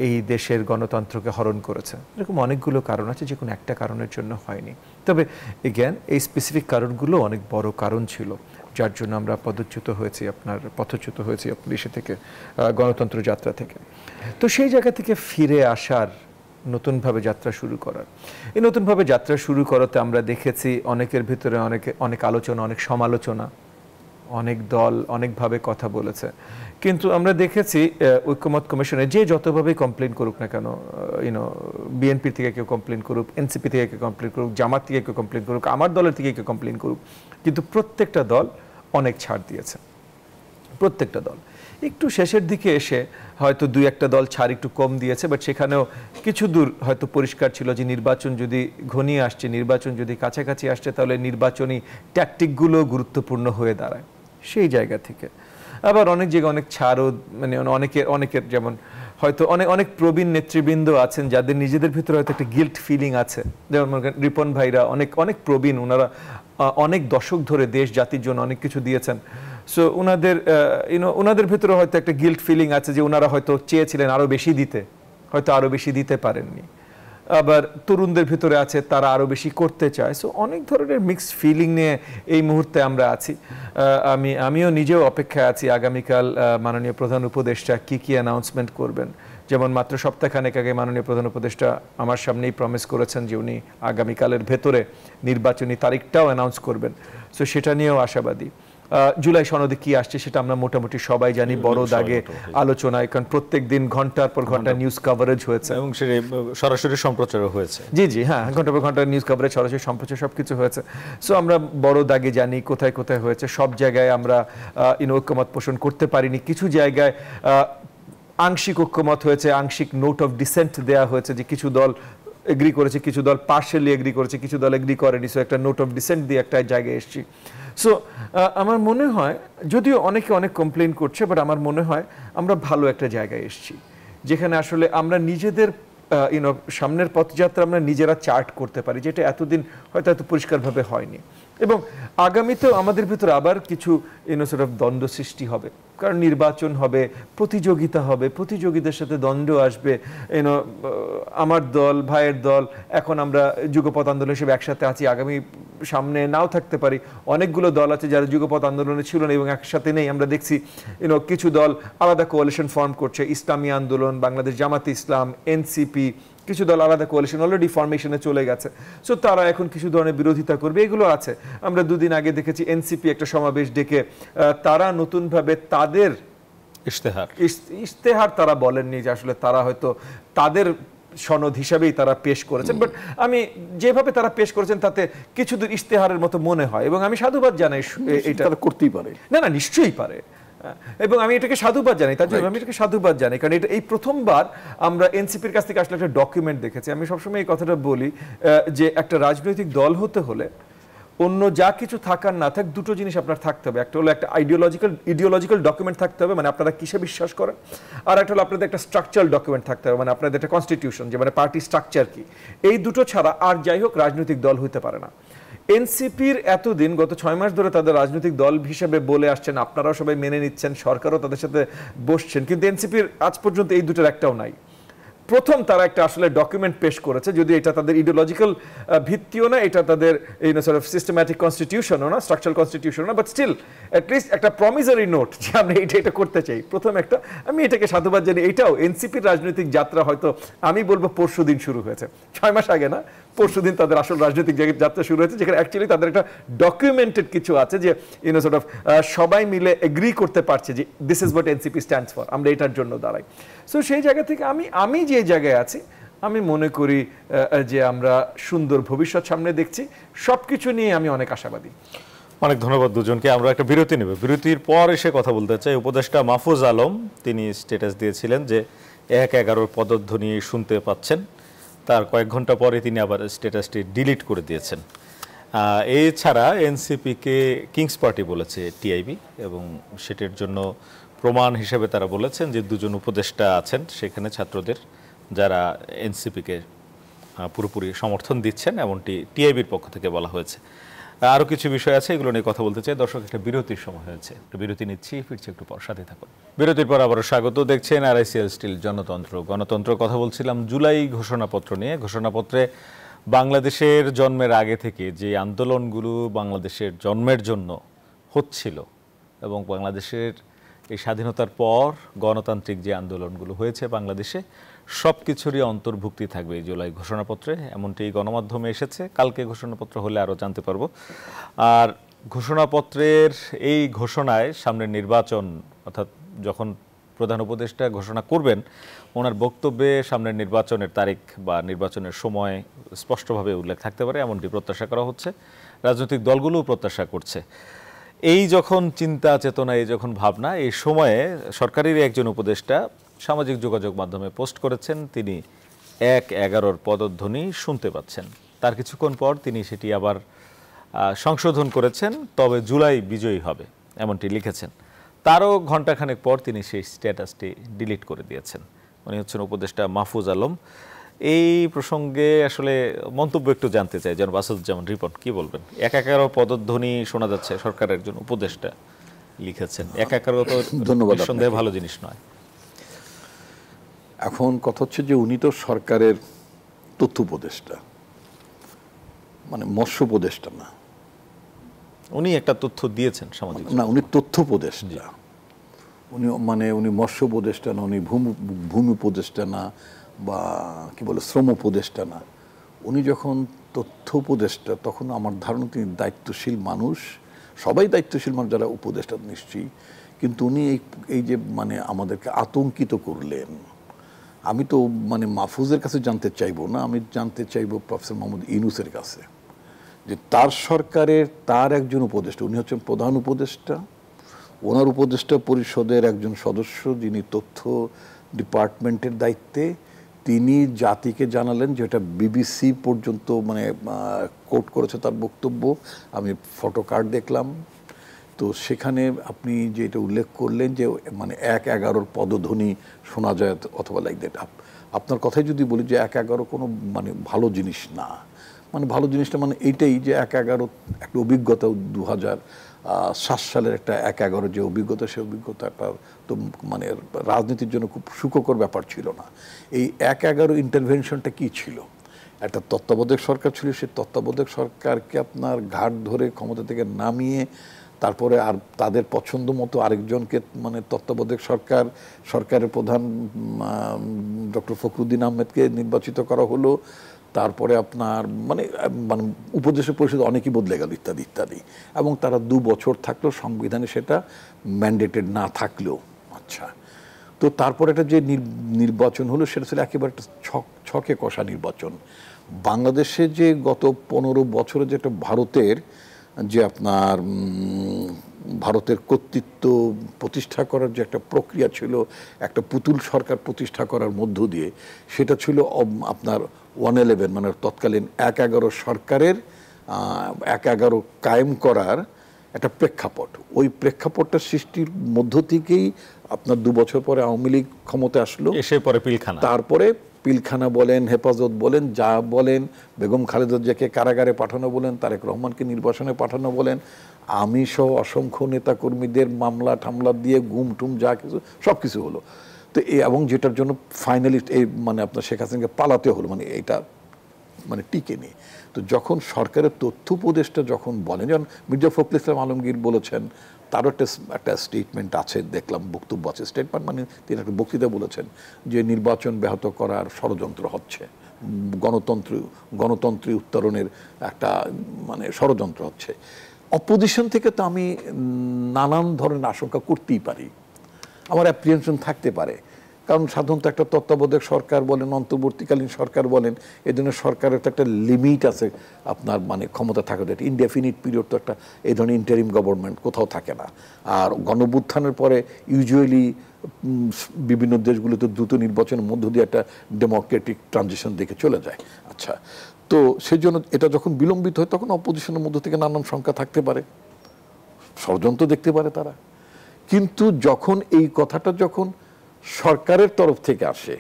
এই দেশের গণতন্ত্রকে হরণ করেছে। এরকম অনেকগুলো কারণ আছে, যে কোনো একটা কারণের জন্য হয়নি। তবে এগেন, এই স্পেসিফিক কারণগুলো অনেক বড় কারণ ছিল, যার জন্য আমরা পথচ্যুত হয়েছি আপনার ইসে থেকে, গণতন্ত্র যাত্রা থেকে। তো সেই জায়গা থেকে ফিরে আসার, নতুনভাবে যাত্রা শুরু করার, এই নতুনভাবে যাত্রা শুরু করাতে আমরা দেখেছি অনেকের ভিতরে অনেক আলোচনা, অনেক সমালোচনা, অনেক দল অনেকভাবে কথা বলেছে। কিন্তু আমরা দেখেছি ঐক্যমত কমিশনে যে যতভাবেই কমপ্লেন করুক না কেন, বিএনপি থেকে কেউ কমপ্লেন করুক, এনসিপি থেকে কেউ কমপ্লেন করুক, জামাত থেকে কেউ কমপ্লেন করুক, আমার দলের থেকে কেউ কমপ্লেন করুক, কিন্তু প্রত্যেকটা দল অনেক ছাড় দিয়েছে। প্রত্যেকটা দল একটু শেষের দিকে এসে হয়তো 2-1টা দল ছাড় একটু কম দিয়েছে, বাট সেখানেও কিছু দূর হয়তো পরিষ্কার ছিল যে নির্বাচন যদি ঘনিয়ে আসছে, নির্বাচন যদি কাছাকাছি আসছে, তাহলে নির্বাচনী ট্যাকটিকগুলো গুরুত্বপূর্ণ হয়ে দাঁড়ায়। সেই জায়গা থেকে আবার অনেক জায়গায় অনেক ছাড়ও, মানে অনেকের যেমন হয়তো অনেক প্রবীণ নেতৃবৃন্দ আছেন যাদের নিজেদের ভিতরে হয়তো একটা গিল্ট ফিলিং আছে, যেমন রিপন ভাইরা অনেক প্রবীণ, ওনারা অনেক দশক ধরে দেশ জাতির জন্য অনেক কিছু দিয়েছেন। সো ওনাদের ভিতরে হয়তো একটা গিল্ট ফিলিং আছে যে ওনারা হয়তো চেয়েছিলেন আরো বেশি দিতে, হয়তো আরো বেশি দিতে পারেননি। আবার তরুণদের ভিতরে আছে, তারা আরো বেশি করতে চায়। সো অনেক ধরনের মিক্সড ফিলিং নিয়ে এই মুহূর্তে আমরা আছি। আমিও নিজেও অপেক্ষায় আছি আগামীকাল মাননীয় প্রধান উপদেষ্টা কি অ্যানাউন্সমেন্ট করবেন। যেমন মাত্র সপ্তাহখানেক আগে মাননীয় প্রধান উপদেষ্টা আমার সামনেই প্রমিস করেছেন যে উনি আগামীকালের ভেতরে নির্বাচনী তারিখটাও অ্যানাউন্স করবেন। সো সেটা নিয়েও আশাবাদী। জুলাই সনদে কি আসছে সেটা আমরা মোটামুটি সবাই জানি, বড় দাগে আলোচনায়, কারণ প্রত্যেক দিন ঘন্টার পর ঘন্টা নিউজ কভারেজ হয়েছে এবং সেটা সরাসরি সম্প্রচারও হয়েছে। জি হ্যাঁ, ঘন্টার পর ঘন্টা নিউজ কভারেজ, সরাসরি সম্প্রচার, সবকিছু হয়েছে। সো আমরা বড় দাগে জানি কোথায় কোথায় হয়েছে। সব জায়গায় আমরা ঐক্যমত পোষণ করতে পারিনি। কিছু জায়গায় আংশিক ঐক্যমত হয়েছে, আংশিক নোট অফ ডিসেন্ট দেওয়া হয়েছে, যে কিছু দল এগ্রি করেছে, কিছু দল পার্শিয়ালি এগ্রি করেছে, কিছু দল এগ্রি করেনি। সো একটা নোট অফ ডিসেন্ট দিয়ে একটা জায়গায় এসেছি। সো আমার মনে হয়, যদিও অনেকে অনেক কমপ্লেন করছে, বাট আমার মনে হয় আমরা ভালো একটা জায়গায় এসেছি, যেখানে আসলে আমরা নিজেদের সামনের পথযাত্রা আমরা নিজেরা চার্ট করতে পারি, যেটা এতদিন হয়তো এত পরিষ্কারভাবে হয়নি। এবং আগামীতেও আমাদের ভিতরে আবার কিছু দ্বন্দ্ব সৃষ্টি হবে, কারণ নির্বাচন হবে, প্রতিযোগিতা হবে, প্রতিযোগিতার সাথে দ্বন্দ্ব আসবে। আমার দল, ভাইয়ের দল, এখন আমরা যুগপৎ আন্দোলন হিসেবে একসাথে আছি, আগামী সামনে নাও থাকতে পারি। অনেকগুলো দল আছে যারা যুগপৎ আন্দোলনে ছিল না এবং একসাথে নেই। আমরা দেখছি কিছু দল আলাদা কোয়ালিশন ফর্ম করছে, ইসলামী আন্দোলন, বাংলাদেশ জামাতে ইসলাম, এনসিপি, কিছু দল আলাদা কোয়ালিশন অলরেডি ফরমেশনে চলে গেছে। সো তারা এখন কিছু ধরনের বিরোধিতা করবে, এগুলো আছে। আমরা দুদিন আগে দেখেছি এনসিপি একটা সমাবেশ ডেকে তারা নতুনভাবে তাদের ইশতেহার তারা বলেননি যে আসলে তারা হয়তো তাদের সনদ হিসাবেই তারা পেশ করেছেন, বাট আমি যেভাবে তারা পেশ করেছেন তাতে কিছু দূর ইশতেহারের মতো মনে হয়, এবং আমি সাধুবাদ জানাই। এটা করতেই পারে, না নিশ্চয়ই পারে, এবং আমি এটাকে সাধুবাদ জানাই, তার জন্য আমি এটাকে সাধুবাদ জানাই, কারণ এটা এই প্রথমবার আমরা এনসিপির কাছ থেকে আসলে একটা ডকুমেন্ট দেখেছি। আমি সবসময় এই কথাটা বলি যে একটা রাজনৈতিক দল হতে হলে অন্য যা কিছু থাকার না থাক, দুটো জিনিস আপনার থাকতে হবে। একটা হলো একটা ইডিওলজিক্যাল ডকুমেন্ট থাকতে হবে, মানে আপনারা কিসে বিশ্বাস করেন, আর একটা হলো আপনাদের একটা স্ট্রাকচারাল ডকুমেন্ট থাকতে হবে, মানে আপনাদের একটা কনস্টিটিউশন, যে মানে পার্টি স্ট্রাকচার কি। এই দুটো ছাড়া আর যাই হোক রাজনৈতিক দল হইতে পারে না। এনসিপির এতদিন, গত 6 মাস ধরে তাদের রাজনৈতিক দল হিসেবে বলে আসছেন, আপনারাও সবাই মেনে নিচ্ছেন, সরকারও তাদের সাথে বসছেন, কিন্তু এনসিপির আজ পর্যন্ত এই দুটোর একটাও নাই। প্রথম তারা একটা আসলে ডকুমেন্ট পেশ করেছে, যদি এটা তাদের ইডিওলজিক্যাল ভিত্তিও না, এটা তাদের সিস্টেম্যাটিক কনস্টিটিউশনও না, স্ট্রাকচারাল কনস্টিটিউশন না, বাট স্টিল অ্যাটলিস্ট একটা প্রমিসারি নোট যে আমরা এটা করতে চাই। প্রথম একটা, আমি এটাকে সাধুবাদ জানি। এটাও এনসিপির রাজনৈতিক যাত্রা হয়তো আমি বলবো পরশুদিন শুরু হয়েছে, 6 মাস আগে না, পরশুদিন তাদের আসল রাজনৈতিক যাত্রা শুরু হয়েছে, যেখানে অ্যাকচুয়ালি তাদের একটা ডকুমেন্টেড কিছু আছে, যে সবাই মিলে এগ্রি করতে পারছে যে this is what NCP stands for, আমরা এটার জন্য দাঁড়াই। সো সেই জায়গা থেকে আমি যে জায়গায় আছি, আমি মনে করি যে আমরা সুন্দর ভবিষ্যৎ সামনে দেখছি। সবকিছু নিয়ে আমি অনেক আশাবাদী। অনেক ধন্যবাদ দুজনকে। আমরা একটা বিরতি নেব, বিরতির পর এসে কথা বলতে চাই। উপদেষ্টা মাহফুজ আলম তিনি স্ট্যাটাস দিয়েছিলেন যে 1-11 পদধ্বনি শুনতে পাচ্ছেন, তার কয়েক ঘন্টা পরে তিনি আবার স্ট্যাটাসটি ডিলিট করে দিয়েছেন। এছাড়া এনসিপিকে কিংস পার্টি বলেছে টিআইবি, এবং সেটার জন্য প্রমাণ হিসেবে তারা বলেছেন যে দুজন উপদেষ্টা আছেন সেখানে ছাত্রদের, যারা এনসিপিকে পুরোপুরি সমর্থন দিচ্ছেন, এমনটি টিআইবির পক্ষ থেকে বলা হয়েছে। আরও কিছু বিষয় আছে, এগুলো নিয়ে কথা বলতে চাই। দর্শক, একটা বিরতির সময় হয়েছে, একটা বিরতি নিচ্ছি, ফিরছি একটু পর, সাথে থাকুন। বিরতির পর আবারও স্বাগত। দেখছেন আরআইসিএল স্টিল গণতন্ত্র। কথা বলছিলাম জুলাই ঘোষণাপত্র নিয়ে। ঘোষণাপত্রে বাংলাদেশের জন্মের আগে থেকে যে আন্দোলনগুলো বাংলাদেশের জন্মের জন্য হচ্ছিল, এবং বাংলাদেশের এই স্বাধীনতার পর গণতান্ত্রিক যে আন্দোলনগুলো হয়েছে বাংলাদেশে, সব কিছুরই অন্তর্ভুক্তি থাকবে এই জুলাই ঘোষণাপত্রে, এমনটি গণমাধ্যমে এসেছে। কালকে ঘোষণাপত্র হলে আরও জানতে পারবো। আর ঘোষণাপত্রের এই ঘোষণায় সামনের নির্বাচন, অর্থাৎ যখন প্রধান উপদেষ্টা ঘোষণা করবেন, ওনার বক্তব্যে সামনের নির্বাচনের তারিখ বা নির্বাচনের সময় স্পষ্টভাবে উল্লেখ থাকতে পারে, এমনটি প্রত্যাশা করা হচ্ছে। রাজনৈতিক দলগুলোও প্রত্যাশা করছে। এই যখন চিন্তা চেতনা, এই যখন ভাবনা, এই সময়ে সরকারেরই একজন উপদেষ্টা সামাজিক যোগাযোগ মাধ্যমে পোস্ট করেছেন তিনি 1-11 পদধ্বনি শুনতে পাচ্ছেন। তার কিছুক্ষণ পর তিনি সেটি আবার সংশোধন করেছেন, তবে জুলাই বিজয়ী হবে, এমনটি লিখেছেন। তারও ঘণ্টাখানেক পর তিনি সেই স্ট্যাটাসটি ডিলিট করে দিয়েছেন। উনি হচ্ছেন উপদেষ্টা মাহফুজ আলম। এই প্রসঙ্গে আসলে মন্তব্য একটু জানতে চাই, যেন বাসুজ্জামান রিপন কি বলবেন? 1-11 পদধ্বনি শোনা যাচ্ছে, সরকারের একজন উপদেষ্টা লিখেছেন। 1-11 তো ধন্যবাদ, সন্দেহে ভালো জিনিস নয়। এখন কথা হচ্ছে যে উনি তো সরকারের তথ্য উপদেষ্টা, মানে মৎস্য উপদেষ্টা না। উনি একটা তথ্য দিয়েছেন সামাজিক, না উনি তথ্য উপদেষ্টা। উনি মৎস্য উপদেষ্টা না, উনি ভূমি উপদেষ্টা না, বা কি বলে শ্রম উপদেষ্টা না। উনি যখন তথ্য উপদেষ্টা, তখন আমার ধারণা তিনি দায়িত্বশীল মানুষ, সবাই দায়িত্বশীল মানুষ যারা উপদেষ্টা নিশ্চয়ই, কিন্তু উনি এই যে মানে আমাদেরকে আতঙ্কিত করলেন। আমি তো মানে মাহফুজের কাছে জানতে চাইবো না, আমি জানতে চাইবো প্রফেসর মোহাম্মদ ইউনূসের কাছে, যে তার সরকারের তার একজন উপদেষ্টা, উনি হচ্ছেন প্রধান উপদেষ্টা, ওনার উপদেষ্টা পরিষদের একজন সদস্য যিনি তথ্য ডিপার্টমেন্টের দায়িত্বে, তিনি জাতিকে জানালেন, যেটা বিবিসি পর্যন্ত মানে কোট করেছে তার বক্তব্য, আমি ফটো কার্ড দেখলাম। তো সেখানে আপনি যে এটা উল্লেখ করলেন যে মানে 1-11 পদধ্বনি শোনা যায় অথবা লাইক দ্যাট, আপনার কথাই যদি বলি যে 1-11 কোনো মানে ভালো জিনিস না। মানে ভালো জিনিসটা মানে এইটাই যে 1-11 একটা অভিজ্ঞতা, 2007 সালের একটা 1-11 যে অভিজ্ঞতা, সেই অভিজ্ঞতাটা তো মানে রাজনীতির জন্য খুব সুখকর ব্যাপার ছিল না। এই 1-11 ইন্টারভেনশনটা কি ছিল? একটা তত্ত্বাবধায়ক সরকার ছিল, সেই তত্ত্বাবধায়ক সরকারকে আপনার ঘাট ধরে ক্ষমতা থেকে নামিয়ে তারপরে আর তাদের পছন্দ মতো আরেকজনকে মানে তত্ত্বাবধায়ক সরকারের প্রধান ডক্টর ফখরুদ্দিন আহমেদকে নির্বাচিত করা হলো। তারপরে আপনার মানে মানে উপদেষ্টা পরিষদ অনেকই বদলে গেল ইত্যাদি ইত্যাদি, এবং তারা 2 বছর থাকলো, সংবিধানে সেটা ম্যান্ডেটেড না থাকলেও। আচ্ছা, তো তারপরে একটা যে নির্বাচন হলো সেটা ছিল একেবারে একটা ছকে কষা নির্বাচন। বাংলাদেশে যে গত 15 বছরে যেটা ভারতের কর্তৃত্ব প্রতিষ্ঠা করার যে একটা প্রক্রিয়া ছিল, একটা পুতুল সরকার প্রতিষ্ঠা করার মধ্য দিয়ে, সেটা ছিল আপনার 111 মানে তৎকালীন 1-11 সরকারের 1-11 কায়েম করার একটা প্রেক্ষাপট। ওই প্রেক্ষাপটটা সৃষ্টির মধ্য থেকেই আপনার 2 বছর পরে আওয়ামী লীগ ক্ষমতা আসলো, এসে পরে পিলখানা, তারপরে পিলখানা বলেন, হেফাজত বলেন, যা বলেন, বেগম খালেদা জিয়াকে কারাগারে পাঠানো বলেন, তারেক রহমানকে নির্বাসনে পাঠানো বলেন, আমি সহ অসংখ্য নেতাকর্মীদের মামলা ঠামলা দিয়ে গুম-টুম যা কিছু সব কিছু হলো। তো এবং যেটার জন্য ফাইনালি এই মানে আপনার শেখ হাসিনাকে পালাতে হলো, মানে এটা মানে টিকে নেই। তো যখন সরকারের তথ্য উপদেষ্টা যখন বলেন, যেমন মির্জা ফখরুল ইসলাম আলমগীর বলেছেন, তারও একটা স্টেটমেন্ট আছে, দেখলাম বক্তব্য আছে, স্টেটমেন্ট মানে তিনি একটা বক্তৃতা বলেছেন যে নির্বাচন ব্যাহত করার ষড়যন্ত্র হচ্ছে, গণতন্ত্রী উত্তরণের একটা মানে ষড়যন্ত্র হচ্ছে। অপোজিশন থেকে তো আমি নানান ধরনের আশঙ্কা করতেই পারি, আমার অ্যাপ্রিহেনশন থাকতে পারে, কারণ সাধারণত একটা তত্ত্বাবধায়ক সরকার বলেন, অন্তর্বর্তীকালীন সরকার বলেন, এই ধরনের সরকারের তো একটা লিমিট আছে আপনার মানে ক্ষমতা থাকার, একটা ইনডেফিনিট পিরিয়ড তো একটা এই ধরনের ইন্টারিম গভর্নমেন্ট কোথাও থাকে না। আর গণঅভ্যুত্থানের পরে ইউজুয়ালি বিভিন্ন দেশগুলোতে দ্রুত নির্বাচনের মধ্য দিয়ে একটা ডেমোক্রেটিক ট্রানজিশন দেখে চলে যায়। আচ্ছা, তো সেই জন্য এটা যখন বিলম্বিত হয় তখন অপোজিশনের মধ্য থেকে নানান শঙ্কা থাকতে পারে, ষড়যন্ত্র দেখতে পারে তারা। কিন্তু যখন এই কথাটা যখন সরকারের তরফ থেকে আসে,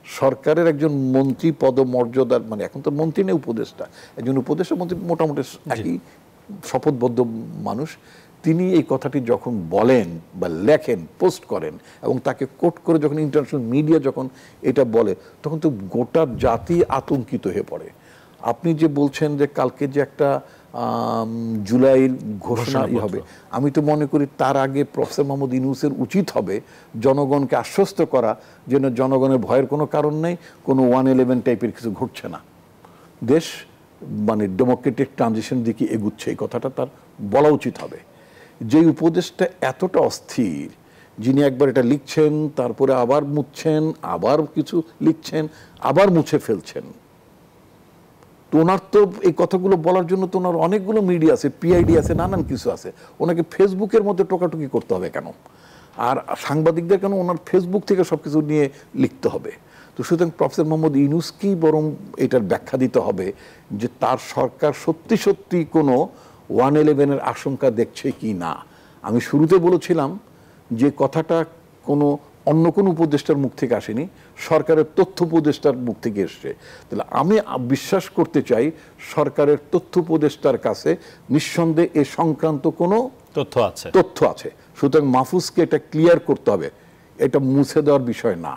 সরকারের একজন মন্ত্রী পদমর্যাদার, মানে এখন তো মন্ত্রী নেই, উপদেষ্টা, একজন উপদেষ্টা মন্ত্রী মোটামুটি একই শপথবদ্ধ মানুষ, তিনি এই কথাটি যখন বলেন বা লেখেন, পোস্ট করেন, এবং তাকে কোট করে যখন ইন্টারন্যাশনাল মিডিয়া যখন এটা বলে, তখন তো গোটা জাতি আতঙ্কিত হয়ে পড়ে। আপনি যে বলছেন যে কালকে যে একটা জুলাইয়ের ঘোষণা হবে, আমি তো মনে করি তার আগে প্রফেসর মোহাম্মদ ইউনূসের উচিত হবে জনগণকে আশ্বস্ত করা যে জনগণের ভয়ের কোনো কারণ নেই, কোনো 111 টাইপের কিছু ঘটছে না, দেশ মানে ডেমোক্রেটিক ট্রানজিশন দিকে এগুচ্ছে, এই কথাটা তার বলা উচিত হবে। যেই উপদেশটা এতটা অস্থির, যিনি একবার এটা লিখছেন, তারপরে আবার মুছছেন, আবার কিছু লিখছেন, আবার মুছে ফেলছেন, তো ওনার তো এই কথাগুলো বলার জন্য তো ওনার অনেকগুলো মিডিয়া আছে, পিআইডি আছে, নানান কিছু আছে, ওনাকে ফেসবুকের মধ্যে টোকাটুকি করতে হবে কেন? আর সাংবাদিকদের কেন ওনার ফেসবুক থেকে সব কিছু নিয়ে লিখতে হবে? তো সুতরাং প্রফেসর মোহাম্মদ ইউনূসকেই বরং এটার ব্যাখ্যা দিতে হবে যে তার সরকার সত্যি সত্যি কোনো 111-এর আশঙ্কা দেখছে কি না। আমি শুরুতে বলেছিলাম যে কথাটা অন্য কোনো উপদেষ্টার মুখ থেকে আসেনি, সরকারের তথ্য উপদেষ্টার মুখ থেকে এসছে। তাহলে আমি বিশ্বাস করতে চাই সরকারের তথ্য উপদেষ্টার কাছে নিঃসন্দেহে এ সংক্রান্ত কোনো তথ্য আছে। সুতরাং মাহফুজকে এটা ক্লিয়ার করতে হবে, এটা মুছে দেওয়ার বিষয় না।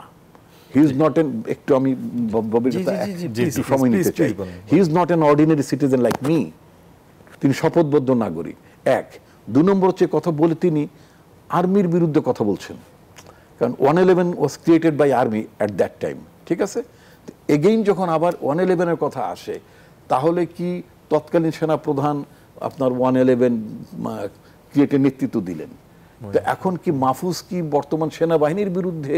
হি ইজ নট এন, একটু আমি একটু সময় নিতে চাই, he is not an ordinary citizen like me, তিনি শপথবদ্ধ নাগরিক। 1, 2 নম্বর হচ্ছে কথা বলে তিনি আর্মির বিরুদ্ধে কথা বলছেন, কারণ 111 was created by army at that time, ঠিক আছে? এগেইন যখন আবার 111-এর কথা আসে, তাহলে কি তৎকালীন সেনাপ্রধান আপনার 111 ক্রিয়েটের নেতৃত্ব দিলেন। তো এখন কি মাহফুজ কি বর্তমান সেনাবাহিনীর বিরুদ্ধে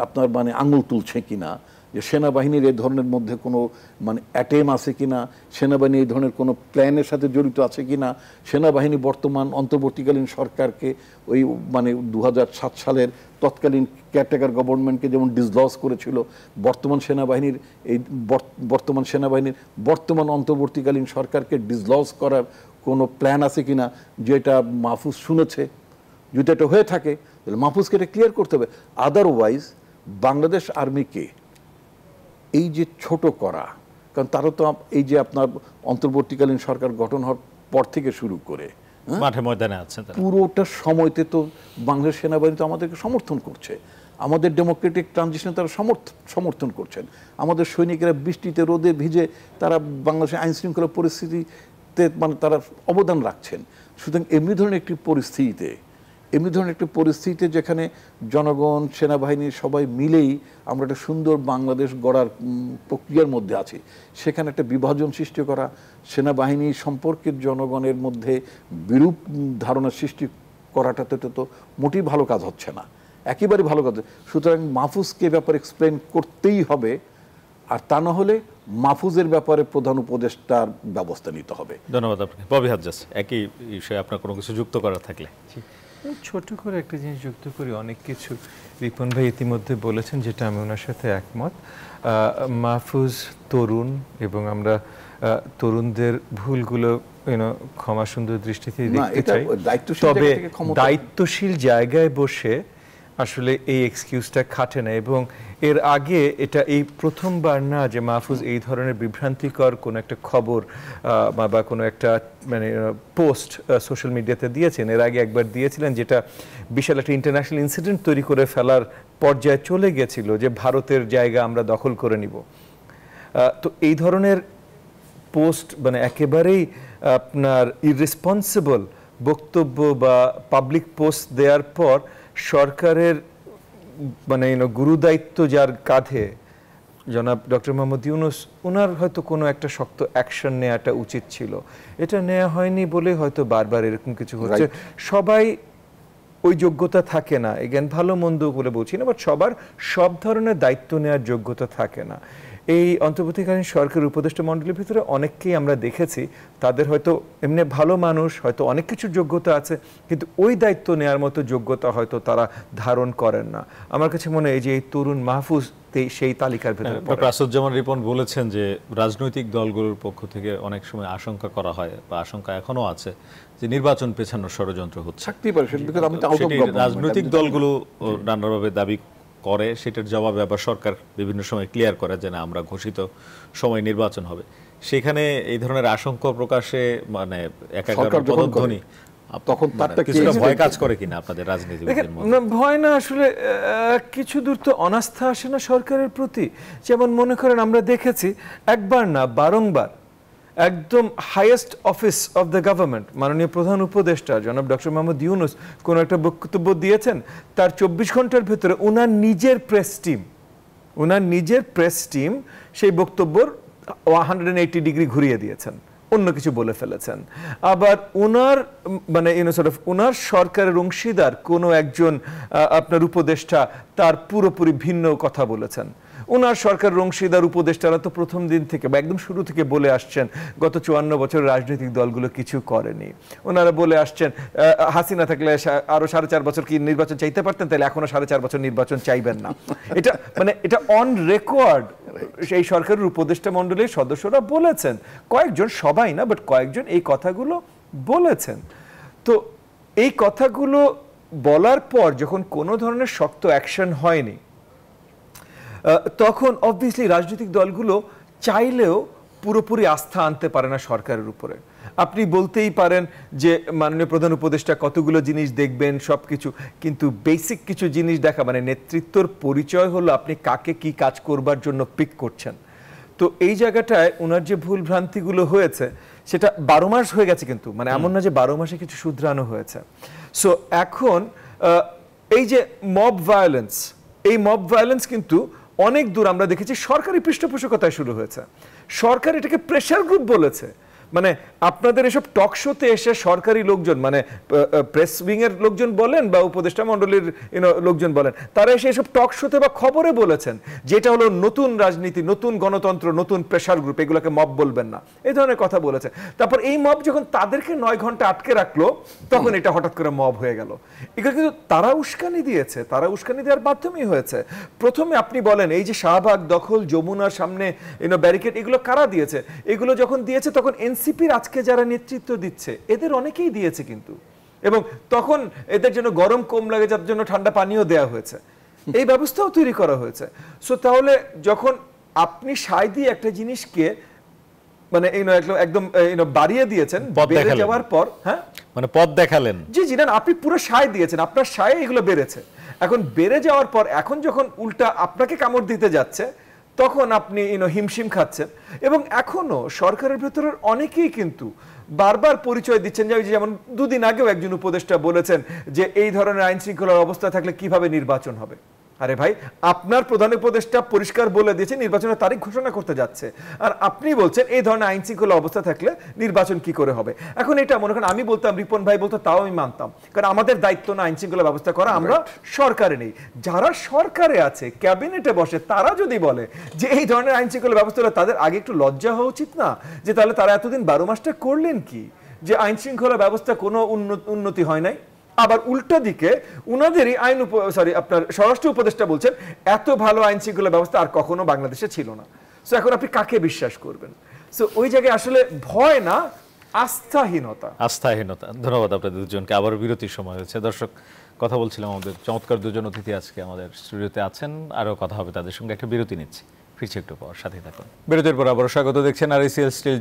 আপনার আঙুল তুলছে কিনা, যে সেনাবাহিনীর এই ধরনের মধ্যে কোনো অ্যাটেম আছে কিনা, সেনাবাহিনী এই ধরনের কোনো প্ল্যানের সাথে জড়িত আছে কিনা, সেনাবাহিনী বর্তমান অন্তর্বর্তীকালীন সরকারকে ওই 2007 সালের তৎকালীন কেয়ারটেকার গভর্নমেন্টকে যেমন ডিসলজ করেছিল, বর্তমান সেনাবাহিনীর বর্তমান অন্তর্বর্তীকালীন সরকারকে ডিসলজ করার কোনো প্ল্যান আছে কিনা, যেটা মাহফুজ শুনেছে। যদি এটা হয়ে থাকে তাহলে মাহফুজকে এটা ক্লিয়ার করতে হবে। আদারওয়াইজ বাংলাদেশ আর্মিকে এই যে ছোট করা, কারণ তারা তো এই যে আপনার অন্তর্বর্তীকালীন সরকার গঠন হওয়ার পর থেকে শুরু করে মাঠে ময়দানে আছে, পুরোটা সময়তে তো বাংলাদেশ সেনাবাহিনী তো আমাদেরকে সমর্থন করছে, আমাদের ডেমোক্রেটিক ট্রানজিশনে তারা সমর্থন করছেন। আমাদের সৈনিকেরা বৃষ্টিতে রোদে ভিজে তারা বাংলাদেশের আইন শৃঙ্খলা পরিস্থিতিতে তারা অবদান রাখছেন। সুতরাং এমনি ধরনের একটি পরিস্থিতিতে যেখানে জনগণ, সেনাবাহিনী সবাই মিলেই আমরা একটা সুন্দর বাংলাদেশ গড়ার প্রক্রিয়ার মধ্যে আছি, সেখানে একটা বিভাজন সৃষ্টি করা, সেনাবাহিনী সম্পর্কে জনগণের মধ্যে বিরূপ ধারণা সৃষ্টি করাটাতে তো মোটেই ভালো কাজ হচ্ছে না, একেবারে ভালো কাজ। সুতরাং মাহফুজকে ব্যাপারে এক্সপ্লেন করতেই হবে, আর তা না হলে মাহফুজের ব্যাপারে প্রধান উপদেষ্টার ব্যবস্থা নিতে হবে। ধন্যবাদ আপনাকে। ববি হাজ্জাজ, একই বিষয়ে আপনার কোনো কিছু যুক্ত করার থাকলে। ছোট করে একটা জিনিস যুক্ত করি, অনেক কিছু রিপন ভাই ইতিমধ্যে বলেছেন যেটা আমি ওনার সাথে একমত। মাহফুজ তরুণ এবং আমরা তরুণদের ভুলগুলো ক্ষমা সুন্দর দৃষ্টিতে দেখতে চাই, তবে দায়িত্বশীল জায়গায় বসে আসলে এই এক্সকিউজটা খাটে না। এবং এর আগে এটা এই প্রথমবার না যে মাহফুজ এই ধরনের বিভ্রান্তিকর কোনো একটা খবর বা কোনো একটা পোস্ট সোশ্যাল মিডিয়াতে দিয়েছেন। এর আগে একবার দিয়েছিলেন যেটা বিশাল একটা ইন্টারন্যাশনাল ইনসিডেন্ট তৈরি করে ফেলার পর্যায়ে চলে গেছিল, যে ভারতের জায়গা আমরা দখল করে নিব। তো এই ধরনের পোস্ট একেবারেই আপনার ইররেসপন্সিবল বক্তব্য বা পাবলিক পোস্ট দেওয়ার পর সরকারের গুরুদায়িত্ব যার কাঁধে জনাব ডক্টর মোহাম্মদ ইউনূস, ওনার হয়তো কোনো একটা শক্ত অ্যাকশন নেওয়াটা উচিত ছিল। এটা নেওয়া হয়নি বলে হয়তো বারবার এরকম কিছু হচ্ছে। সবাই ওই যোগ্যতা থাকে না, এগেন ভালো মন্দ বলে বলছি না, বাট সবার সব ধরনের দায়িত্ব নেওয়ার যোগ্যতা থাকে না। এই অন্তর্বর্তীকালীন সরকারের উপদেষ্টা মণ্ডলীর ভিতরে অনেককেই আমরা দেখেছি, তাদের হয়তো এমনি ভালো মানুষ, হয়তো অনেক কিছুর যোগ্যতা আছে, কিন্তু ওই দায়িত্ব নেওয়ার মতো যোগ্যতা হয়তো তারা ধারণ করেন না। আমার কাছে মনে হয় যে এই তরুণ মাহফুজ সেই তালিকার ভিতরে। ডক্টর আসাদুজ্জামান রিপন বলেছেন যে রাজনৈতিক দলগুলোর পক্ষ থেকে অনেক সময় আশঙ্কা করা হয় বা আশঙ্কা এখনো আছে যে নির্বাচন পেছানোর ষড়যন্ত্র হচ্ছে। রাজনৈতিক দলগুলো নানাভাবে দাবি করে, সেটার জবাবে আবার সরকার বিভিন্ন সময় ক্লিয়ার করে যে না, আমরা ঘোষিত সময় নির্বাচন হবে। সেখানে এই ধরনের আশঙ্কা প্রকাশে একাগার পদধ্বনি তখন কিছুটা ভয় কাজ করে কিনা আপনাদের রাজনীতিবিদদের মধ্যে? ভয় না, আসলে কিছু দূর তো অনাস্থা আসে না সরকারের প্রতি। যেমন মনে করেন আমরা দেখেছি একবার না বারংবার একদম highest office of the government মাননীয় প্রধান উপদেষ্টা জনাব ডক্টর মোহাম্মদ ইউনূস কোনো একটা বক্তব্য দিয়েছেন, তার 24 ঘন্টার ভেতরে ওনার নিজের প্রেস টিম সেই বক্তব্যর 180 ডিগ্রি ঘুরিয়ে দিয়েছেন, অন্য কিছু বলে ফেলেছেন। আবার ওনার ওনার সরকারের অংশীদার কোনো একজন আপনার উপদেষ্টা তার পুরোপুরি ভিন্ন কথা বলেছেন। ওনার সরকারের অংশীদার উপদেষ্টারা তো প্রথম দিন থেকে বা একদম শুরু থেকে বলে আসছেন গত 54 বছর রাজনৈতিক দলগুলো কিছু করেনি। ওনারা বলে আসছেন হাসিনা থাকলে আরো 4.5 বছর কি নির্বাচন চাইতে পারতেন, তাহলে এখনো 4.5 বছর নির্বাচন চাইবেন না। এটা অন রেকর্ড সেই সরকারের উপদেষ্টা মণ্ডলীর সদস্যরা বলেছেন, কয়েকজন, সবাই না, বাট কয়েকজন এই কথাগুলো বলেছেন। তো এই কথাগুলো বলার পর যখন কোনো ধরনের শক্ত অ্যাকশন হয়নি, তখন অবভিয়াসলি রাজনৈতিক দলগুলো চাইলেও পুরোপুরি আস্থা আনতে পারে না সরকারের উপরে। আপনি বলতেই পারেন যে মাননীয় প্রধান উপদেষ্টা কতগুলো জিনিস দেখবেন সবকিছু, কিন্তু বেসিক কিছু জিনিস দেখা, নেতৃত্বর পরিচয় হলো আপনি কাকে কি কাজ করবার জন্য পিক করছেন। তো এই জায়গাটায় ওনার যে ভুল ভ্রান্তিগুলো হয়েছে সেটা 12 মাস হয়ে গেছে, কিন্তু এমন না যে 12 মাসে কিছু শুধরানো হয়েছে। সো এখন এই যে মব ভায়োলেন্স কিন্তু অনেক দূর আমরা দেখেছি সরকারি পৃষ্ঠপোষকতায় শুরু হয়েছে। সরকার এটাকে প্রেশার গ্রুপ বলেছে, মানে আপনাদের এসব টক শোতে এসে সরকারি লোকজন, মানে প্রেস উইং এর লোকজন বলেন বা উপদেষ্টা মণ্ডলীর লোকজন বলেন, তারা এসে এসব টক শোতে বা খবরে বলেছেন যেটা হলো নতুন রাজনীতি, নতুন গণতন্ত্র, নতুন প্রেসার গ্রুপ, এগুলোকে মব বলবেন না, এই ধরনের কথা বলেছে। তারপর এই মব যখন তাদেরকে 9 ঘন্টা আটকে রাখলো, তখন এটা হঠাৎ করে মব হয়ে গেল। এগুলো কিন্তু তারা উস্কানি দিয়েছে, তারা উস্কানি দেওয়ার মাধ্যমেই হয়েছে। প্রথমে আপনি বলেন এই যে শাহবাগ দখল, যমুনার সামনে ব্যারিকেড, এগুলো কারা দিয়েছে? এগুলো যখন দিয়েছে তখন এনসিপির আজকে যারা নেতৃত্ব দিচ্ছে এদের অনেকেই দিয়েছে কিন্তু, এবং তখন এদের জন্য গরম কম লাগে যার জন্য ঠান্ডা পানিও দেওয়া হয়েছে, এই ব্যবস্থাও তৈরি করা হয়েছে। সো তাহলে যখন আপনি সায় দিয়ে একটা জিনিসকে মানে একদম বাড়িয়ে দিয়েছেন, বেড়ে যাওয়ার পর, হ্যাঁ মানে পথ দেখালেন, জি জি, না আপনি পুরো সায় দিয়েছেন, আপনার সায় এগুলো বেড়েছে। এখন বেড়ে যাওয়ার পর এখন যখন উল্টা আপনাকে কামড় দিতে যাচ্ছে, তখন আপনি হিমশিম খাচ্ছেন। এবং এখনো সরকারের ভেতরের অনেকেই কিন্তু বারবার পরিচয় দিচ্ছেন, যেমন 2 দিন আগেও একজন উপদেষ্টা বলেছেন যে এই ধরনের আইন শৃঙ্খলার অবস্থা থাকলে কিভাবে নির্বাচন হবে। আরে ভাই, আপনার প্রধান উপদেষ্টা পরিষ্কার বলে দিয়েছে নির্বাচনের তারিখ ঘোষণা করতে যাচ্ছে, আর আপনি বলছেন এই ধরনের আইন শৃঙ্খলা অবস্থা থাকলে নির্বাচন কি করে হবে। এখন এটা মনে করেন আমি বলতাম, রিপন ভাই বলতো, তাও আমি মানতাম, কারণ আমাদের দায়িত্ব না আইন শৃঙ্খলা ব্যবস্থা করা, আমরা সরকারে নেই। যারা সরকারে আছে, ক্যাবিনেটে বসে, তারা যদি বলে যে এই ধরনের আইন শৃঙ্খলা ব্যবস্থা হলে, তাদের আগে একটু লজ্জা হওয়া উচিত না? যে তাহলে তারা এতদিন 12 মাসটা করলেন কি, যে আইন শৃঙ্খলা ব্যবস্থা কোনো উন্নতি হয় নাই। আবার উল্টা দিকে উনাদেরই আপনার স্বরাষ্ট্র উপদেষ্টা বলছেন এত ভালো আইন শৃঙ্খলা ব্যবস্থা আর কখনো বাংলাদেশে ছিল না। সো এখন আপনি কাকে বিশ্বাস করবেন? সো ওই জায়গায় আসলে ভয় না, আস্থাহীনতা। ধন্যবাদ আপনাদের দুজনকে। আবার বিরতির সময় হয়েছে। দর্শক, কথা বলছিলাম, আমাদের চমৎকার দুজন অতিথি আজকে আমাদের স্টুডিওতে আছেন, আরও কথা হবে তাদের সঙ্গে। একটা বিরতি নিচ্ছি, ফিরছি একটু পর, সাথে থাকুন। বিরতির পর আবার স্বাগত। দেখছেন আরএসএল স্টিল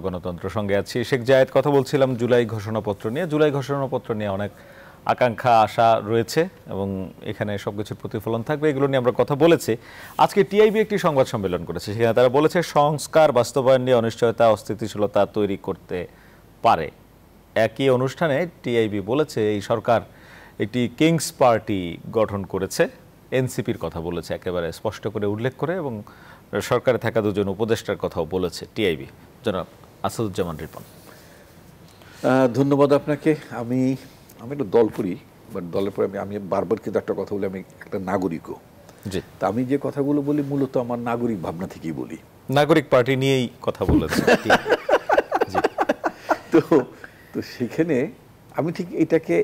গণতন্ত্র সঙ্গে আছি শেখ জায়েদ। কথা বলছিলাম জুলাই ঘোষণাপত্র নিয়ে। জুলাই ঘোষণাপত্র নিয়ে অনেক আকাঙ্ক্ষা, আশা রয়েছে এবং এখানে সবকিছুর প্রতিফলন থাকবে, এগুলো নিয়ে আমরা কথা বলেছি। আজকে টিআইবি একটি সংবাদ সম্মেলন করেছে, সেখানে তারা বলেছে সংস্কার বাস্তবায়ন নিয়ে অনিশ্চয়তা, অস্থিতিশীলতা তৈরি করতে পারে। একই অনুষ্ঠানে টিআইবি বলেছে এই সরকার একটি কিংস পার্টি গঠন করেছে, এনসিপির কথা বলেছে একেবারে স্পষ্ট করে উল্লেখ করে, এবং সরকারে থাকা 2জন উপদেষ্টার কথাও বলেছে টিআইবি। জনাব আসাদুজ্জামান রিপন। ধন্যবাদ আপনাকে। আমি একটা দল করি, বাট দলের পরে আমি বারবার কিন্তু একটা কথা বলি, আমি একটা নাগরিকও। জি, তা আমি যে কথাগুলো বলি মূলত আমার নাগরিক ভাবনা থেকেই বলি। নাগরিক পার্টি নিয়েই কথা বলেছে। তো সেখানে আমি ঠিক এটাকে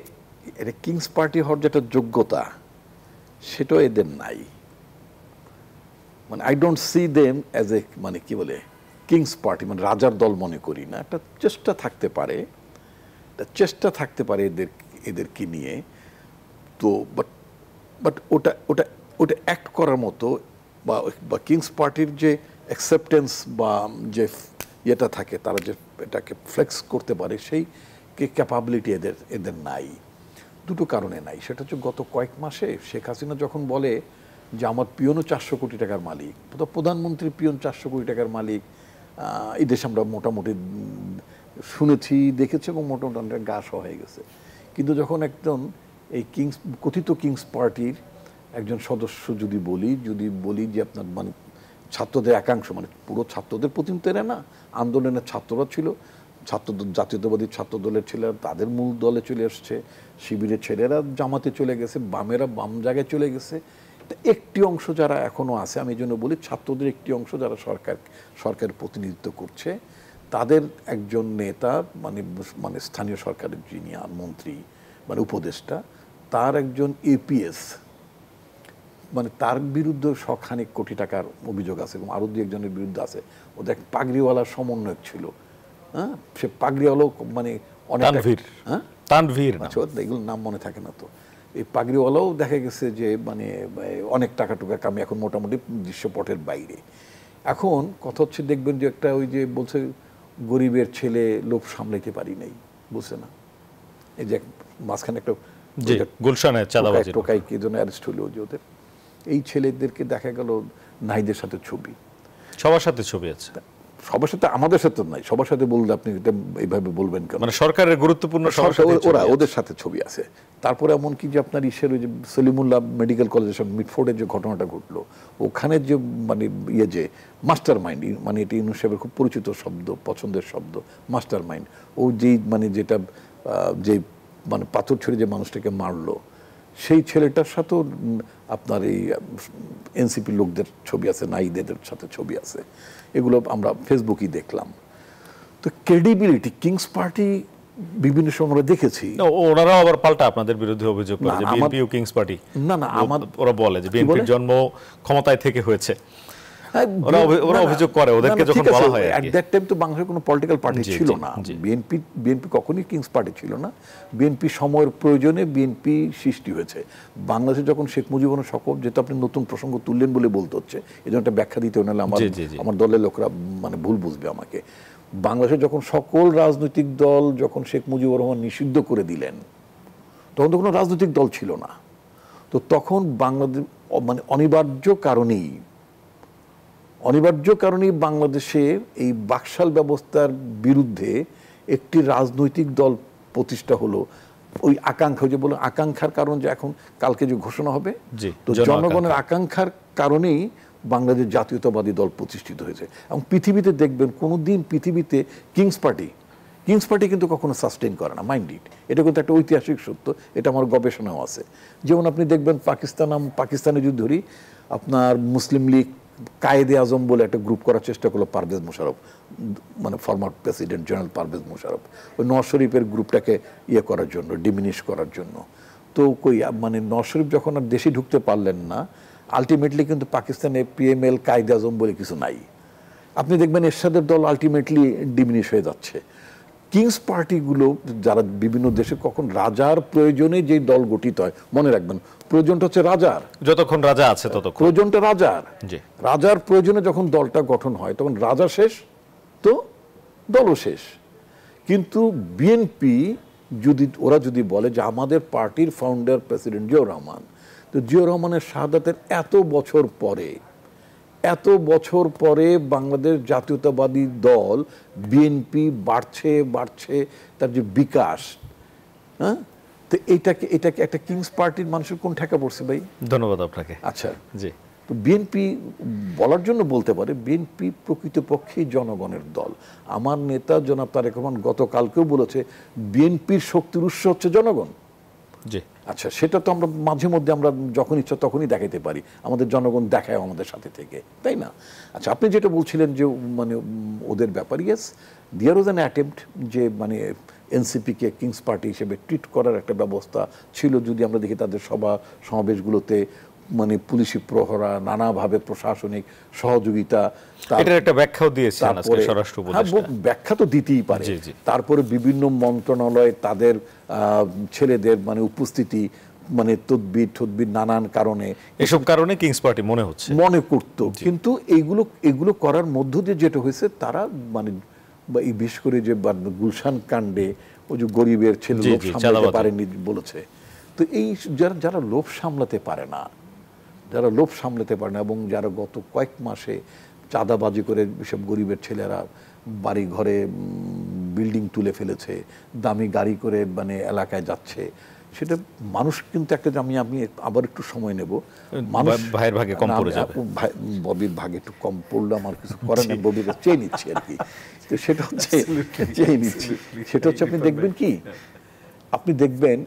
কিংস পার্টি হওয়ার যেটা যোগ্যতা, সেটাও এদের নাই। মানে I don't see them as a, মানে কি বলে, কিংস পার্টি, মানে রাজার দল মনে করি না। একটা চেষ্টা থাকতে পারে, এদেরকে নিয়ে। তো বাট ওটা অ্যাক্ট করার মতো বা কিংস পার্টির যে অ্যাকসেপ্টেন্স বা যে ইয়েটা থাকে, তারা যে এটাকে ফ্লেক্স করতে পারে, সেই ক্যাপাবিলিটি এদের নাই। 2টো কারণে নাই। সেটা হচ্ছে গত কয়েক মাসে শেখ হাসিনা যখন বলে যে আমার পিয়নও 400 কোটি টাকার মালিক, প্রধানমন্ত্রী পিয়ন 400 কোটি টাকার মালিক, এই দেশে আমরা মোটামুটি শুনেছি, দেখেছি এবং মোটামুটি গা হয়ে গেছে। কিন্তু যখন একজন এই কথিত কিংস পার্টির একজন সদস্য যদি বলি যে আপনার মানে ছাত্রদের একাংশ, মানে পুরো ছাত্রদের প্রতিনিধিরা না, আন্দোলনের ছাত্ররা ছিল, জাতীয়তাবাদী ছাত্র দলের ছেলেরা তাদের মূল দলে চলে এসছে, শিবিরের ছেলেরা জামাতে চলে গেছে, বামেরা বাম জায়গায় চলে গেছে। একটি অংশ যারা এখনো আছে, আমি এই জন্য বলি ছাত্রদের একটি অংশ যারা সরকারের প্রতিনিধিত্ব করছে, তাদের একজন নেতা, মানে স্থানীয় সরকারের যিনি মন্ত্রী মানে উপদেষ্টা, তার একজন এপিএস, মানে তার বিরুদ্ধে শখানেক কোটি টাকার অভিযোগ আছে, এবং আরো 2-1জনের বিরুদ্ধে আছে। ওদের পাগড়িওয়ালার সমন্বয়ক ছিল, হ্যাঁ, সে পাগড়িওয়ালাও মানে অনেক, তানভীর, এগুলোর নাম মনে থাকে না। তো এই পাগড়িওয়ালাও দেখা গেছে যে মানে অনেক টাকা কামি, এখন মোটামুটি দৃশ্যপটের বাইরে। এখন কথা হচ্ছে, দেখবেন যে একটা ওই যে বলছে গরিবের ছেলে লোভ সামলাইতে পারি নাই, বুঝছে না, এই যে মাঝখানে একটা গুলশানের চাঁদাবাজি টোকাই কে জন্য অ্যারেস্ট হলো, যে ওদের এই ছেলেদেরকে দেখা গেল নাহিদের সাথে ছবি, সবার সাথে ছবি আছে, সবার সাথে, আমাদের সাথে নাই, সবার সাথে বললে আপনি এটা এইভাবে বলবেন কেন? মানে সরকারের গুরুত্বপূর্ণ ওরা ওদের সাথে ছবি আছে। তারপরে এমন কি যে আপনার ইসের ওই যে সলিমুল্লাহ মেডিকেল কলেজের সঙ্গে মিটফোর্ডের যে ঘটনাটা ঘটলো, ওখানে যে মানে যে মাস্টার মাইন্ড, মানে এটা ইউনূস সাহেবের খুব পরিচিত শব্দ, পছন্দের শব্দ, মাস্টার মাইন্ড। ও যেই মানে যেটা যে মানে পাথর ছুঁড়ে যে মানুষটাকে মারলো, সেই ছেলেটার সাথেও আপনার এই এনসিপি লোকদের ছবি আছে, নাইদের সাথে ছবি আছে। এগুলো আমরা ফেসবুকেই দেখলাম। তো ক্রেডিবিলিটি কিংস পার্টি বিভিন্ন সময় আমরা দেখেছি, ওনারাও আবার পাল্টা আপনাদের বিরুদ্ধে অভিযোগ করে যে বিএনপি ও কিংস পার্টি, না না ওরা বলে যে বিএনপির জন্ম ক্ষমতায় থেকে হয়েছে, ওরা অভিযোগ করে ওদেরকে যখন বলা হয়। এট দ্যাট টাইম তো বাংলাদেশের কোনো পলিটিক্যাল পার্টি ছিল না, বিএনপি কখনোই কিংস পার্টি ছিল না। বিএনপি সময়ের প্রয়োজনে বিএনপি সৃষ্টি হয়েছে। বাংলাদেশে যখন শেখ মুজিবুর শকত, যেহেতু আপনি নতুন প্রসঙ্গ তুললেন বলে বলতে হচ্ছে, এই জন্য একটা ব্যাখ্যা দিতে হলে আমার দলের লোকরা মানে ভুল বুঝবে আমাকে। বাংলাদেশে যখন সকল রাজনৈতিক দল যখন শেখ মুজিবুর রহমান নিষিদ্ধ করে দিলেন, তখন তো কোনো রাজনৈতিক দল ছিল না। তো তখন বাংলাদেশ মানে অনিবার্য কারণেই বাংলাদেশে এই বাকশাল ব্যবস্থার বিরুদ্ধে একটি রাজনৈতিক দল প্রতিষ্ঠা হলো। ওই আকাঙ্ক্ষা, যে বলে আকাঙ্ক্ষার কারণ, যে এখন কালকে যে ঘোষণা হবে, তো জনগণের আকাঙ্ক্ষার কারণেই বাংলাদেশ জাতীয়তাবাদী দল প্রতিষ্ঠিত হয়েছে। এবং পৃথিবীতে দেখবেন কোনোদিন পৃথিবীতে কিংস পার্টি কিন্তু কখনো সাস্টেইন করে না, মাইন্ড ইট। এটা কিন্তু একটা ঐতিহাসিক সত্য, এটা আমার গবেষণাও আছে। যেমন আপনি দেখবেন পাকিস্তানে যদি ধরি, আপনার মুসলিম লীগ কায়েদে আজম বলে একটা গ্রুপ করার চেষ্টা করলো পারভেজ মোশাররফ, মানে former president general Parvez Mosharraf, ওই নওয়াজ শরীফের গ্রুপটাকে করার জন্য, ডিমিনিশ করার জন্য। তো মানে নওয়াজ শরীফ যখন আর দেশে ঢুকতে পারলেন না, আলটিমেটলি কিন্তু পাকিস্তানে পিএমএল কায়েদে আজম বলে কিছু নাই। আপনি দেখবেন এরশাদের দল আলটিমেটলি ডিমিনিশ হয়ে যাচ্ছে। কিংস পার্টিগুলো যারা বিভিন্ন দেশে, কখন রাজার প্রয়োজনে যে দল গঠিত হয়, মনে রাখবেন প্রয়োজনটা হচ্ছে রাজার, যতক্ষণ রাজা আছে ততক্ষণ প্রয়োজনটা রাজার প্রয়োজনে যখন দলটা গঠন হয়, তখন রাজা শেষ তো দলও শেষ। কিন্তু বিএনপি ওরা যদি বলে যে আমাদের পার্টির ফাউন্ডার প্রেসিডেন্ট জিয়াউর রহমান, তো জিয়াউর রহমানের শাহাদাতের এত বছর পরে বাংলাদেশ জাতীয়তাবাদী দল বিএনপি বাড়ছে, তার যে বিকাশ, হ্যাঁ, তো এটাকে একটা কিংস পার্টির মানুষের কোন ঠেকা পড়ছে ভাই? ধন্যবাদ আপনাকে। আচ্ছা, জি। তো বিএনপি বলার জন্য বলতে পারে, বিএনপি প্রকৃতপক্ষেই জনগণের দল। আমার নেতা জনাব তারেক রহমান গতকালকেও বলেছে, বিএনপির শক্তির উৎস হচ্ছে জনগণ। জি। আচ্ছা, সেটা তো আমরা মাঝে মধ্যে আমরা যখন ইচ্ছা তখনই দেখাতে পারি, আমাদের জনগণ দেখায় আমাদের সাথে থেকে, তাই না? আচ্ছা, আপনি যেটা বলছিলেন যে মানে ওদের ব্যাপার, yes, there was an attempt যে মানে এনসিপিকে কিংস পার্টি হিসেবে ট্রিট করার একটা ব্যবস্থা ছিল। যদি আমরা দেখি তাদের সমাবেশগুলোতে মানে পুলিশি প্রহরা, নানাভাবে প্রশাসনিক সহযোগিতা, এটার একটা ব্যাখ্যাও দিয়েছেন আজকে স্বরাষ্ট্র উপদেষ্টা। ব্যাখ্যা তো দিতেই পারে। তারপরে বিভিন্ন মন্ত্রণালয় তাদের ছেলেদের মানে উপস্থিতি, মানে তদবির নানান কারণে, এসব কারণে কিংস পার্টি মনে করত। কিন্তু এগুলো করার মধ্য দিয়ে যেটা হয়েছে, তারা মানে এই বিশেষ করে যে গুলশান কাণ্ডে ওই যে গরিবের ছেলে লোভ সামলাতে পারেনি বলেছে। তো এই যারা লোভ সামলাতে পারে না এবং যারা গত কয়েক মাসে চাঁদাবাজি করে সব গরিবের ছেলেরা বাড়ি ঘরে বিল্ডিং তুলে ফেলেছে, দামি গাড়ি করে মানে এলাকায় যাচ্ছে, সেটা মানুষ কিন্তু একটা, আমি আবার একটু সময় নেব, মানুষ ভাইয়ের ভাগে কম পড়ে যাবে, ববির ভাগে একটু কম পড়লে আমার কিছু করে না, ববির চেয়ে নিচ্ছি আর কি। তো সেটা হচ্ছে আপনি দেখবেন কি, আপনি দেখবেন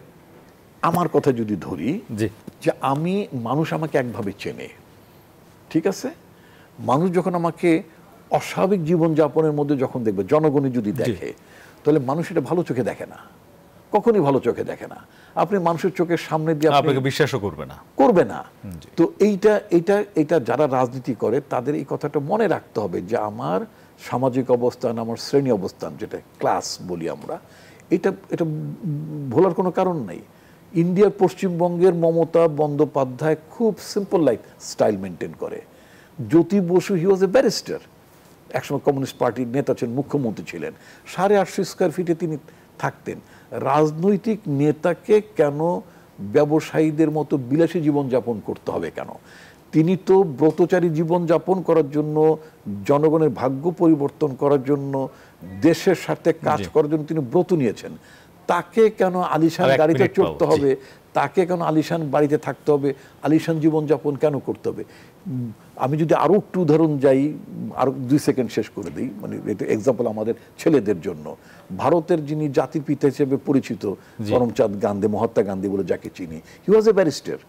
আমার কথা যদি ধরি, যে মানুষ আমাকে একভাবে চেনে, ঠিক আছে? মানুষ যখন আমাকে অস্বাভাবিক জীবনযাপনের মধ্যে যখন দেখবে, জনগণই যদি দেখে, তাহলে মানুষ এটা ভালো চোখে দেখে না, কখনই ভালো চোখে দেখে না। আপনি মানুষের চোখের সামনে দিয়ে আপনাকে বিশ্বাসও করবে না। তো এইটা যারা রাজনীতি করে তাদের এই কথাটা মনে রাখতে হবে, যে আমার সামাজিক অবস্থান, আমার শ্রেণী অবস্থান, যেটা ক্লাস বলি আমরা, এটা ভোলার কোনো কারণ নাই। ইন্ডিয়ার পশ্চিমবঙ্গের মমতা বন্দ্যোপাধ্যায় খুব সিম্পল লাইফ স্টাইল মেনটেন করে। জ্যোতি বসু, হি ওয়াজ এ ব্যারিস্টার, একসময় কমিউনিস্ট পার্টির নেতা ছিলেন, মুখ্যমন্ত্রী ছিলেন, 850 স্কয়ার ফিটে তিনি থাকতেন। রাজনৈতিক নেতাকে কেন ব্যবসায়ীদের মতো বিলাসী জীবনযাপন করতে হবে কেন? তিনি তো ব্রতচারী জীবন যাপন করার জন্য, জনগণের ভাগ্য পরিবর্তন করার জন্য, দেশের সাথে কাজ করার জন্য তিনি ব্রত নিয়েছেন। তাকে কেন আলিশান গাড়িতে চড়তে হবে, তাকে কেন আলিশান বাড়িতে থাকতে হবে, আলিশান জীবনযাপন কেন করতে হবে? আমি যদি আরো একটু উদাহরণ যাই, আরো 2 সেকেন্ড শেষ করে দিই, মানে এক্সাম্পল আমাদের ছেলেদের জন্য। ভারতের যিনি জাতির পিতা হিসেবে পরিচিত করমচাঁদ গান্ধী, মহাত্মা গান্ধী বলে যাকে চিনি, হি ওয়াজ এ ব্যারিস্টার।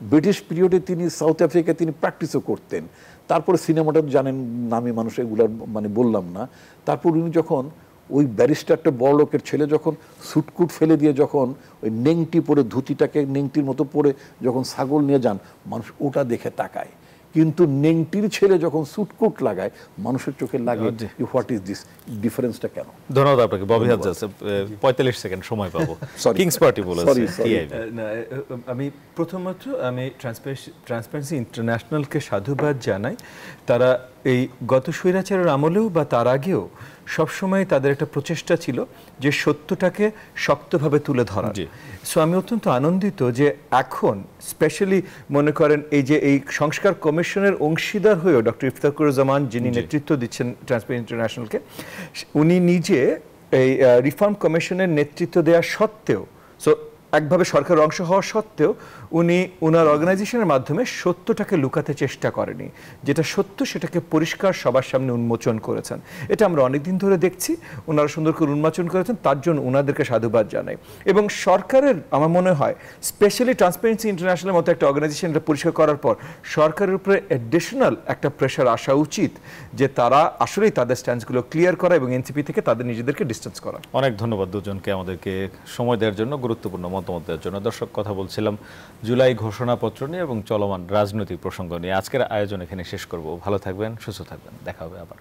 ব্রিটিশ পিরিয়ডে তিনি সাউথ আফ্রিকায় তিনি প্র্যাকটিসও করতেন। তারপরে সিনেমাটা জানেন, নামী মানুষ, এগুলার মানে বললাম না। তারপর উনি যখন ওই ব্যারিস্টারটা বড় লোকের ছেলে যখন সুটকুট ফেলে দিয়ে যখন ওই নেংটি পরে, ধুতিটাকে নেংটির মতো পরে যখন ছাগল নিয়ে যান, মানুষ ওটা দেখে তাকায়। কিন্তু নেংটির ছেলে যখন সুটকুট লাগায়, মানুষের চোখে লাগে হোয়াট ইজ দিস, ডিফারেন্সটা কেন? ধন্যবাদ আপনাকে। ববি হাফেজ, 45 সেকেন্ড সময় পাবো। কিংস পার্টি বলেছে। আমি প্রথমত ট্রান্সপারেন্সি ইন্টারন্যাশনালকে সাধুবাদ জানাই। তারা এই গত স্বৈরাচারের আমলেও বা তার আগেও সবসময় তাদের একটা প্রচেষ্টা ছিল যে সত্যটাকে শক্তভাবে তুলে ধরা। সো আমি অত্যন্ত আনন্দিত যে এখন স্পেশালি মনে করেন এই যে এই সংস্কার কমিশনের অংশীদার হয়েও ডক্টর ইফতেখারুজ্জামান, যিনি নেতৃত্ব দিচ্ছেন ট্রান্সপারেন্সি ইন্টারন্যাশনালকে, উনি নিজে এই রিফর্ম কমিশনের নেতৃত্ব দেওয়া সত্ত্বেও, সো একভাবে সরকারের অংশ হওয়া সত্ত্বেও উনি ওনার অর্গানাইজেশনের মাধ্যমে সত্যটাকে লুকাতে চেষ্টা করেনি। যেটা সত্য সেটাকে পরিষ্কার সবার সামনে উন্মোচন করেছেন। এটা আমরা অনেকদিন ধরে দেখছি, ওনারা সুন্দর করে উন্মোচন করেছেন, তার জন্য ওনাদেরকে সাধুবাদ জানাই। এবং সরকারের আমার মনে হয় স্পেশালি ট্রান্সপারেন্সি ইন্টারন্যাশনালের মতো একটা অর্গানাইজেশন এটা পরিষ্কার করার পর সরকারের উপরে অ্যাডিশনাল একটা প্রেশার আসা উচিত যে তারা আসলেই তাদের স্ট্যান্ডসগুলো ক্লিয়ার করা এবং এনসিপি থেকে তাদের নিজেদেরকে ডিস্টেন্স করা। অনেক ধন্যবাদ দুজনকে আমাদেরকে সময় দেওয়ার জন্য, গুরুত্বপূর্ণ মতামত দেওয়ার জন্য। দর্শক, কথা বলছিলাম জুলাই ঘোষণাপত্র নিয়ে এবং চলমান রাজনৈতিক প্রসঙ্গ নিয়ে। আজকের আয়োজন এখানে শেষ করব। ভালো থাকবেন, সুস্থ থাকবেন, দেখা হবে আবার।